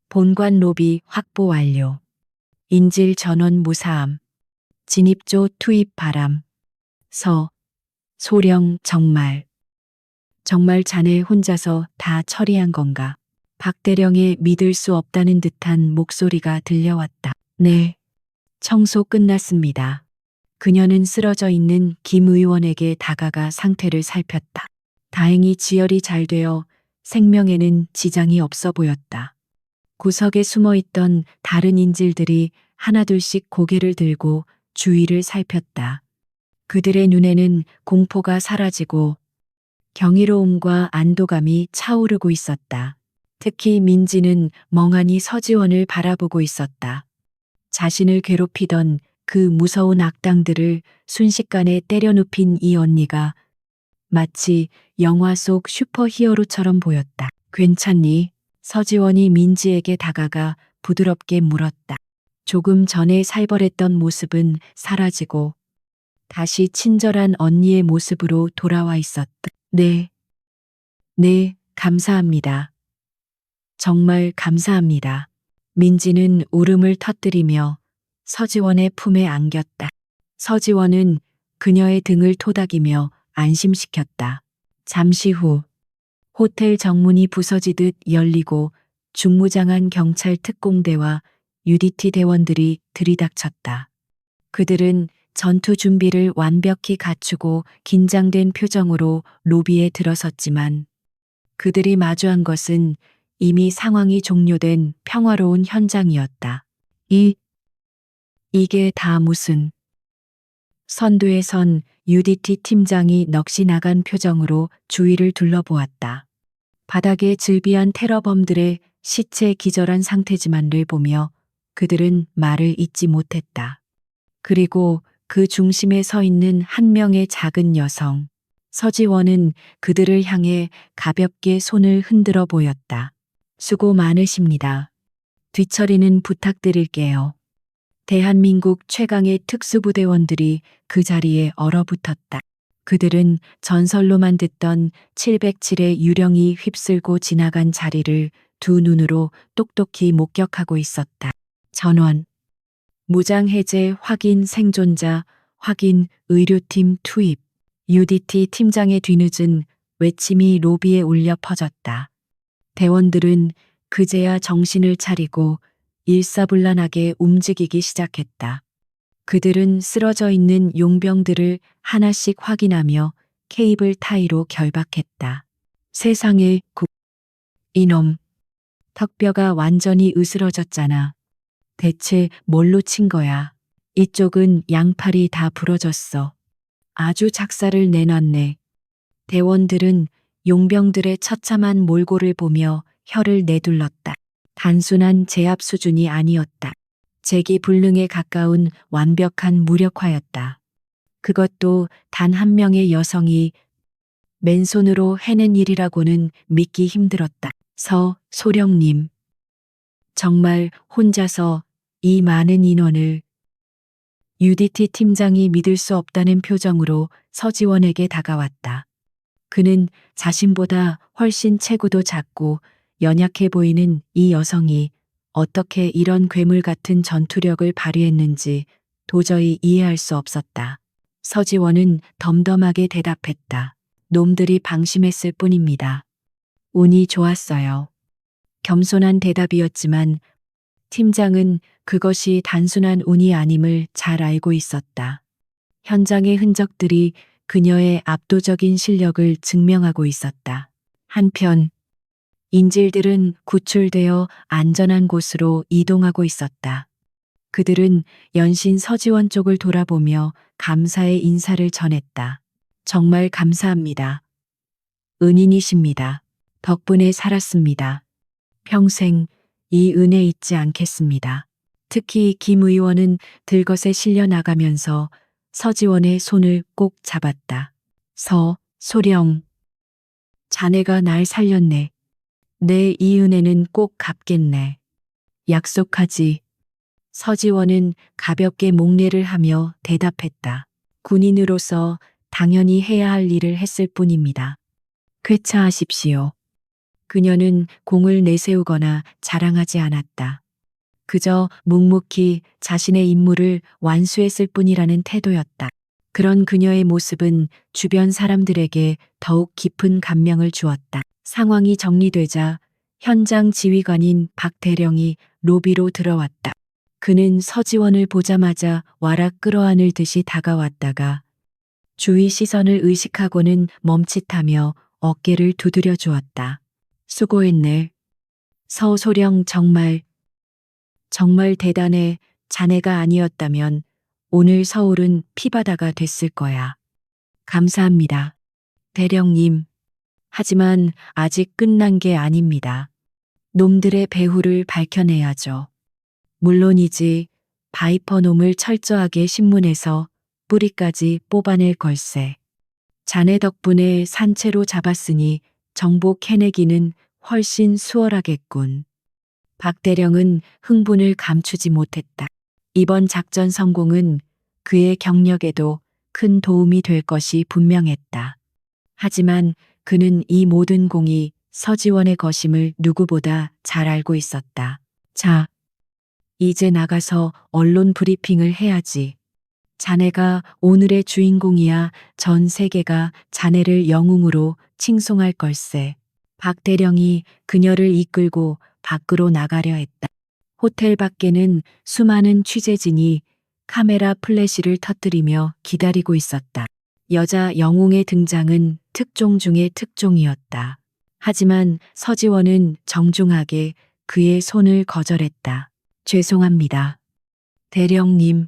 본관 로비 확보 완료. 인질 전원 무사함. 진입조 투입 바람. 소령 정말 자네 혼자서 다 처리한 건가? 박대령의 믿을 수 없다는 듯한 목소리가 들려왔다. 네. 청소 끝났습니다. 그녀는 쓰러져 있는 김 의원에게 다가가 상태를 살폈다. 다행히 지혈이 잘 되어 생명에는 지장이 없어 보였다. 구석에 숨어 있던 다른 인질들이 하나둘씩 고개를 들고 주위를 살폈다. 그들의 눈에는 공포가 사라지고 경이로움과 안도감이 차오르고 있었다. 특히 민지는 멍하니 서지원을 바라보고 있었다. 자신을 괴롭히던 그 무서운 악당들을 순식간에 때려눕힌 이 언니가 마치 영화 속 슈퍼히어로처럼 보였다. 괜찮니? 서지원이 민지에게 다가가 부드럽게 물었다. 조금 전에 살벌했던 모습은 사라지고 다시 친절한 언니의 모습으로 돌아와 있었다. 네, 감사합니다. 정말 감사합니다. 민지는 울음을 터뜨리며 서지원의 품에 안겼다. 서지원은 그녀의 등을 토닥이며 안심시켰다. 잠시 후 호텔 정문이 부서지듯 열리고 중무장한 경찰 특공대와 UDT 대원들이 들이닥쳤다. 그들은 전투 준비를 완벽히 갖추고 긴장된 표정으로 로비에 들어섰지만 그들이 마주한 것은 이미 상황이 종료된 평화로운 현장이었다. 이게 다 무슨. 선두에 선 UDT 팀장이 넋이 나간 표정으로 주위를 둘러보았다. 바닥에 즐비한 테러범들의 시체 기절한 상태지만을 보며 그들은 말을 잇지 못했다. 그리고 그 중심에 서 있는 한 명의 작은 여성. 서지원은 그들을 향해 가볍게 손을 흔들어 보였다. 수고 많으십니다. 뒤처리는 부탁드릴게요. 대한민국 최강의 특수부대원들이 그 자리에 얼어붙었다. 그들은 전설로만 듣던 707의 유령이 휩쓸고 지나간 자리를 두 눈으로 똑똑히 목격하고 있었다. 전원. 무장해제 확인 생존자 확인 의료팀 투입. UDT 팀장의 뒤늦은 외침이 로비에 울려 퍼졌다. 대원들은 그제야 정신을 차리고 일사불란하게 움직이기 시작했다. 그들은 쓰러져 있는 용병들을 하나씩 확인하며 케이블 타이로 결박했다. 세상에 이놈. 턱뼈가 완전히 으스러졌잖아. 대체 뭘로 친 거야? 이쪽은 양팔이 다 부러졌어. 아주 작사를 내놨네. 대원들은 용병들의 처참한 몰골을 보며 혀를 내둘렀다. 단순한 제압 수준이 아니었다. 재기불능에 가까운 완벽한 무력화였다. 그것도 단 한 명의 여성이 맨손으로 해낸 일이라고는 믿기 힘들었다. 소령님. 정말 혼자서 이 많은 인원을. UDT 팀장이 믿을 수 없다는 표정으로 서지원에게 다가왔다. 그는 자신보다 훨씬 체구도 작고 연약해 보이는 이 여성이 어떻게 이런 괴물 같은 전투력을 발휘했는지 도저히 이해할 수 없었다. 서지원은 덤덤하게 대답했다. 놈들이 방심했을 뿐입니다. 운이 좋았어요. 겸손한 대답이었지만 팀장은 그것이 단순한 운이 아님을 잘 알고 있었다. 현장의 흔적들이 그녀의 압도적인 실력을 증명하고 있었다. 한편 인질들은 구출되어 안전한 곳으로 이동하고 있었다. 그들은 연신 서지원 쪽을 돌아보며 감사의 인사를 전했다. 정말 감사합니다. 은인이십니다. 덕분에 살았습니다. 평생 이 은혜 잊지 않겠습니다. 특히 김 의원은 들것에 실려 나가면서 서지원의 손을 꼭 잡았다. 소령. 자네가 날 살렸네. 내 이 은혜는 꼭 갚겠네. 약속하지. 서지원은 가볍게 목례를 하며 대답했다. 군인으로서 당연히 해야 할 일을 했을 뿐입니다. 쾌차하십시오. 그녀는 공을 내세우거나 자랑하지 않았다. 그저 묵묵히 자신의 임무를 완수했을 뿐이라는 태도였다. 그런 그녀의 모습은 주변 사람들에게 더욱 깊은 감명을 주었다. 상황이 정리되자 현장 지휘관인 박 대령이 로비로 들어왔다. 그는 서지원을 보자마자 와락 끌어안을 듯이 다가왔다가 주위 시선을 의식하고는 멈칫하며 어깨를 두드려 주었다. 수고했네. 서소령 정말 대단해. 자네가 아니었다면 오늘 서울은 피바다가 됐을 거야. 감사합니다. 대령님. 하지만 아직 끝난 게 아닙니다. 놈들의 배후를 밝혀내야죠. 물론이지 바이퍼 놈을 철저하게 신문해서 뿌리까지 뽑아낼 걸세. 자네 덕분에 산채로 잡았으니 정보 캐내기는 훨씬 수월하겠군. 박 대령은 흥분을 감추지 못했다. 이번 작전 성공은 그의 경력에도 큰 도움이 될 것이 분명했다. 하지만 그는 이 모든 공이 서지원의 것임을 누구보다 잘 알고 있었다. 자, 이제 나가서 언론 브리핑을 해야지. 자네가 오늘의 주인공이야. 전 세계가 자네를 영웅으로 칭송할 걸세. 박 대령이 그녀를 이끌고 밖으로 나가려 했다. 호텔 밖에는 수많은 취재진이 카메라 플래시를 터뜨리며 기다리고 있었다. 여자 영웅의 등장은 특종 중의 특종이었다. 하지만 서지원은 정중하게 그의 손을 거절했다. 죄송합니다. 대령님,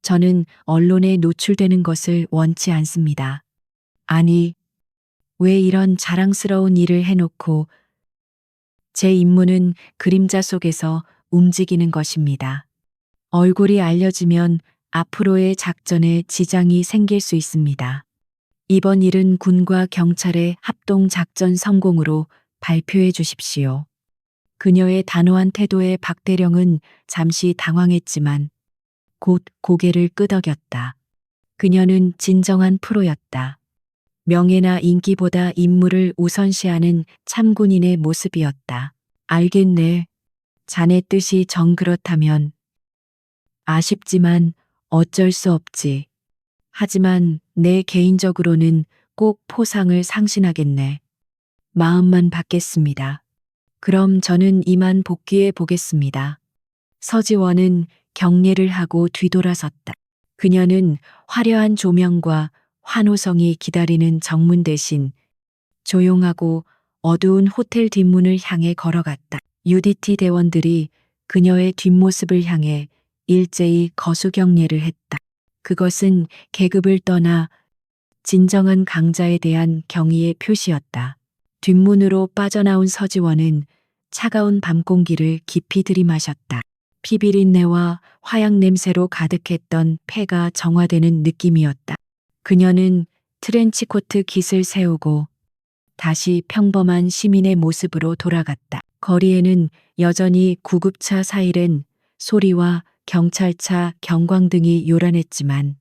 저는 언론에 노출되는 것을 원치 않습니다. 아니, 왜 이런 자랑스러운 일을 해놓고 제 임무는 그림자 속에서 움직이는 것입니다. 얼굴이 알려지면 앞으로의 작전에 지장이 생길 수 있습니다. 이번 일은 군과 경찰의 합동 작전 성공으로 발표해 주십시오. 그녀의 단호한 태도에 박 대령은 잠시 당황했지만 곧 고개를 끄덕였다. 그녀는 진정한 프로였다. 명예나 인기보다 임무를 우선시하는 참군인의 모습이었다. 알겠네. 자네 뜻이 정 그렇다면 아쉽지만 어쩔 수 없지. 하지만 내 개인적으로는 꼭 포상을 상신하겠네. 마음만 받겠습니다. 그럼 저는 이만 복귀해 보겠습니다. 서지원은 경례를 하고 뒤돌아섰다. 그녀는 화려한 조명과 환호성이 기다리는 정문 대신 조용하고 어두운 호텔 뒷문을 향해 걸어갔다. UDT 대원들이 그녀의 뒷모습을 향해 일제히 거수경례를 했다. 그것은 계급을 떠나 진정한 강자에 대한 경의의 표시였다. 뒷문으로 빠져나온 서지원은 차가운 밤 공기를 깊이 들이마셨다. 피비린내와 화약 냄새로 가득했던 폐가 정화되는 느낌이었다. 그녀는 트렌치코트 깃을 세우고 다시 평범한 시민의 모습으로 돌아갔다. 거리에는 여전히 구급차 사이렌 소리와 경찰차 경광등이 요란했지만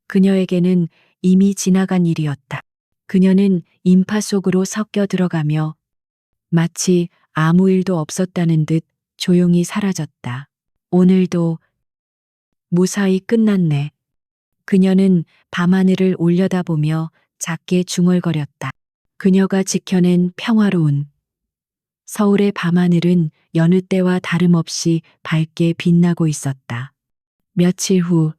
그녀에게는 이미 지나간 일이었다. 그녀는 인파 속으로 섞여 들어가며 마치 아무 일도 없었다는 듯 조용히 사라졌다. 오늘도 무사히 끝났네. 그녀는 밤하늘을 올려다보며 작게 중얼거렸다. 그녀가 지켜낸 평화로운 서울의 밤하늘은 여느 때와 다름없이 밝게 빛나고 있었다. 며칠 후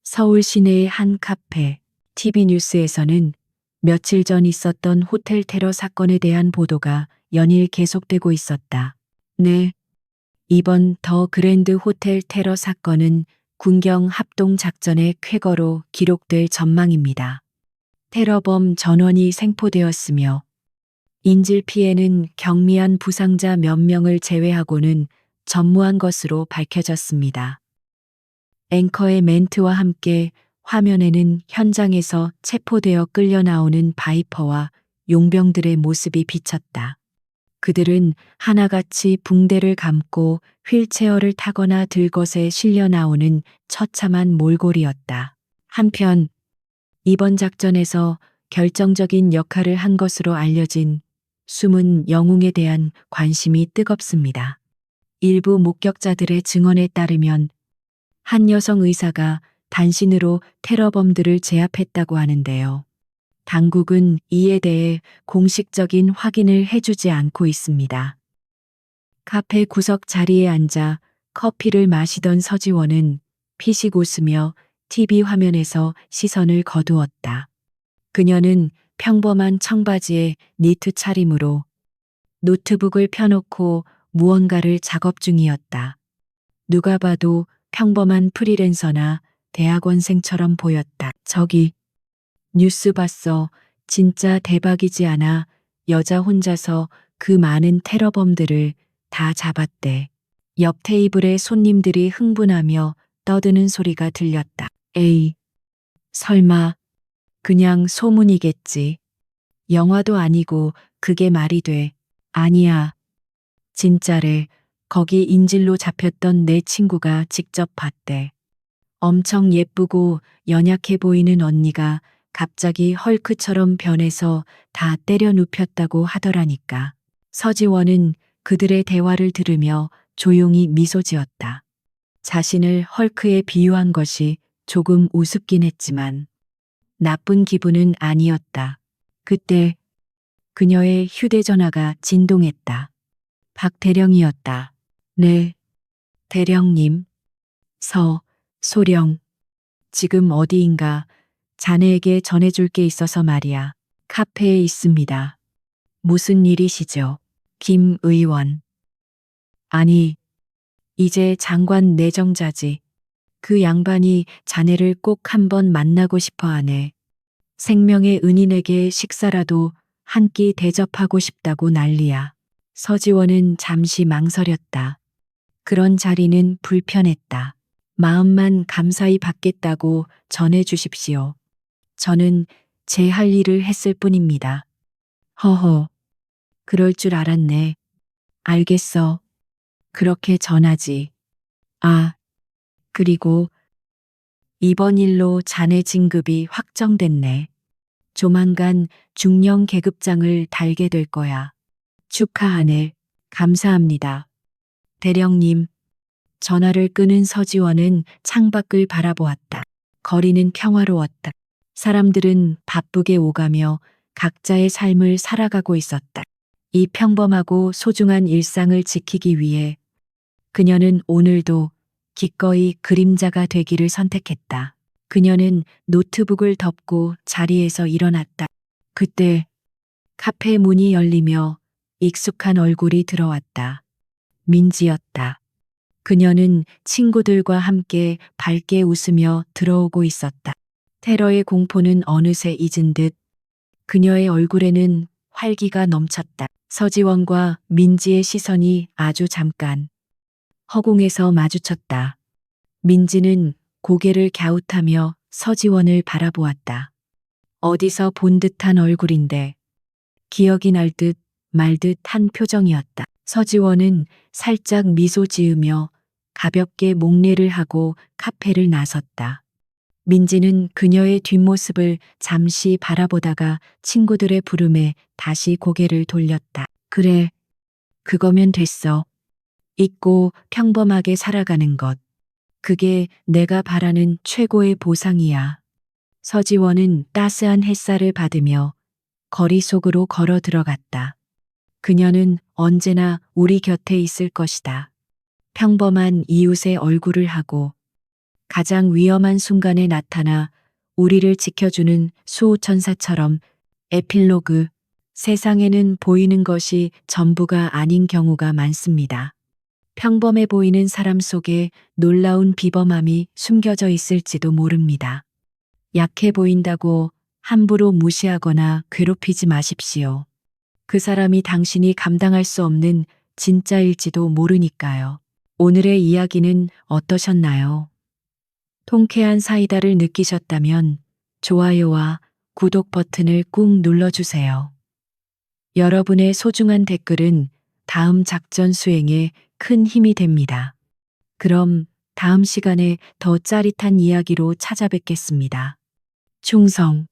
서울 시내의 한 카페 TV 뉴스에서는 며칠 전 있었던 호텔 테러 사건에 대한 보도가 연일 계속되고 있었다. 네. 이번 더 그랜드 호텔 테러 사건은 군경 합동 작전의 쾌거로 기록될 전망입니다. 테러범 전원이 생포되었으며 인질 피해는 경미한 부상자 몇 명을 제외하고는 전무한 것으로 밝혀졌습니다. 앵커의 멘트와 함께 화면에는 현장에서 체포되어 끌려 나오는 바이퍼와 용병들의 모습이 비쳤다. 그들은 하나같이 붕대를 감고 휠체어를 타거나 들것에 실려 나오는 처참한 몰골이었다. 한편 이번 작전에서 결정적인 역할을 한 것으로 알려진 숨은 영웅에 대한 관심이 뜨겁습니다. 일부 목격자들의 증언에 따르면 한 여성 의사가 단신으로 테러범들을 제압했다고 하는데요. 당국은 이에 대해 공식적인 확인을 해주지 않고 있습니다. 카페 구석 자리에 앉아 커피를 마시던 서지원은 피식 웃으며 TV 화면에서 시선을 거두었다. 그녀는 평범한 청바지에 니트 차림으로 노트북을 펴놓고 무언가를 작업 중이었다. 누가 봐도 평범한 프리랜서나 대학원생처럼 보였다. 저기 뉴스 봤어. 진짜 대박이지 않아? 여자 혼자서 그 많은 테러범들을 다 잡았대. 옆 테이블의 손님들이 흥분하며 떠드는 소리가 들렸다. 에이, 설마 그냥 소문이겠지. 영화도 아니고 그게 말이 돼. 아니야. 진짜래. 거기 인질로 잡혔던 내 친구가 직접 봤대. 엄청 예쁘고 연약해 보이는 언니가 갑자기 헐크처럼 변해서 다 때려 눕혔다고 하더라니까. 서지원은 그들의 대화를 들으며 조용히 미소 지었다. 자신을 헐크에 비유한 것이 조금 우습긴 했지만 나쁜 기분은 아니었다. 그때 그녀의 휴대전화가 진동했다. 박 대령이었다. 네, 대령님. 소령. 지금 어디인가 자네에게 전해줄 게 있어서 말이야. 카페에 있습니다. 무슨 일이시죠? 김 의원. 아니, 이제 장관 내정자지. 그 양반이 자네를 꼭 한번 만나고 싶어 하네. 생명의 은인에게 식사라도 한 끼 대접하고 싶다고 난리야. 서지원은 잠시 망설였다. 그런 자리는 불편했다. 마음만 감사히 받겠다고 전해 주십시오. 저는 제 할 일을 했을 뿐입니다. 허허, 그럴 줄 알았네. 알겠어. 그렇게 전하지. 아, 그리고 이번 일로 자네 진급이 확정됐네. 조만간 중령 계급장을 달게 될 거야. 축하하네. 감사합니다. 대령님, 전화를 끄는 서지원은 창밖을 바라보았다. 거리는 평화로웠다. 사람들은 바쁘게 오가며 각자의 삶을 살아가고 있었다. 이 평범하고 소중한 일상을 지키기 위해 그녀는 오늘도 기꺼이 그림자가 되기를 선택했다. 그녀는 노트북을 덮고 자리에서 일어났다. 그때 카페 문이 열리며 익숙한 얼굴이 들어왔다. 민지였다. 그녀는 친구들과 함께 밝게 웃으며 들어오고 있었다. 테러의 공포는 어느새 잊은 듯 그녀의 얼굴에는 활기가 넘쳤다. 서지원과 민지의 시선이 아주 잠깐 허공에서 마주쳤다. 민지는 고개를 갸웃하며 서지원을 바라보았다. 어디서 본 듯한 얼굴인데 기억이 날 듯 말 듯 한 표정이었다. 서지원은 살짝 미소 지으며 가볍게 목례를 하고 카페를 나섰다. 민지는 그녀의 뒷모습을 잠시 바라보다가 친구들의 부름에 다시 고개를 돌렸다. 그래, 그거면 됐어. 잊고 평범하게 살아가는 것. 그게 내가 바라는 최고의 보상이야. 서지원은 따스한 햇살을 받으며 거리 속으로 걸어 들어갔다. 그녀는 언제나 우리 곁에 있을 것이다. 평범한 이웃의 얼굴을 하고 가장 위험한 순간에 나타나 우리를 지켜주는 수호천사처럼. 에필로그. 세상에는 보이는 것이 전부가 아닌 경우가 많습니다. 평범해 보이는 사람 속에 놀라운 비범함이 숨겨져 있을지도 모릅니다. 약해 보인다고 함부로 무시하거나 괴롭히지 마십시오. 그 사람이 당신이 감당할 수 없는 진짜일지도 모르니까요. 오늘의 이야기는 어떠셨나요? 통쾌한 사이다를 느끼셨다면 좋아요와 구독 버튼을 꾹 눌러주세요. 여러분의 소중한 댓글은 다음 작전 수행에 큰 힘이 됩니다. 그럼 다음 시간에 더 짜릿한 이야기로 찾아뵙겠습니다. 충성.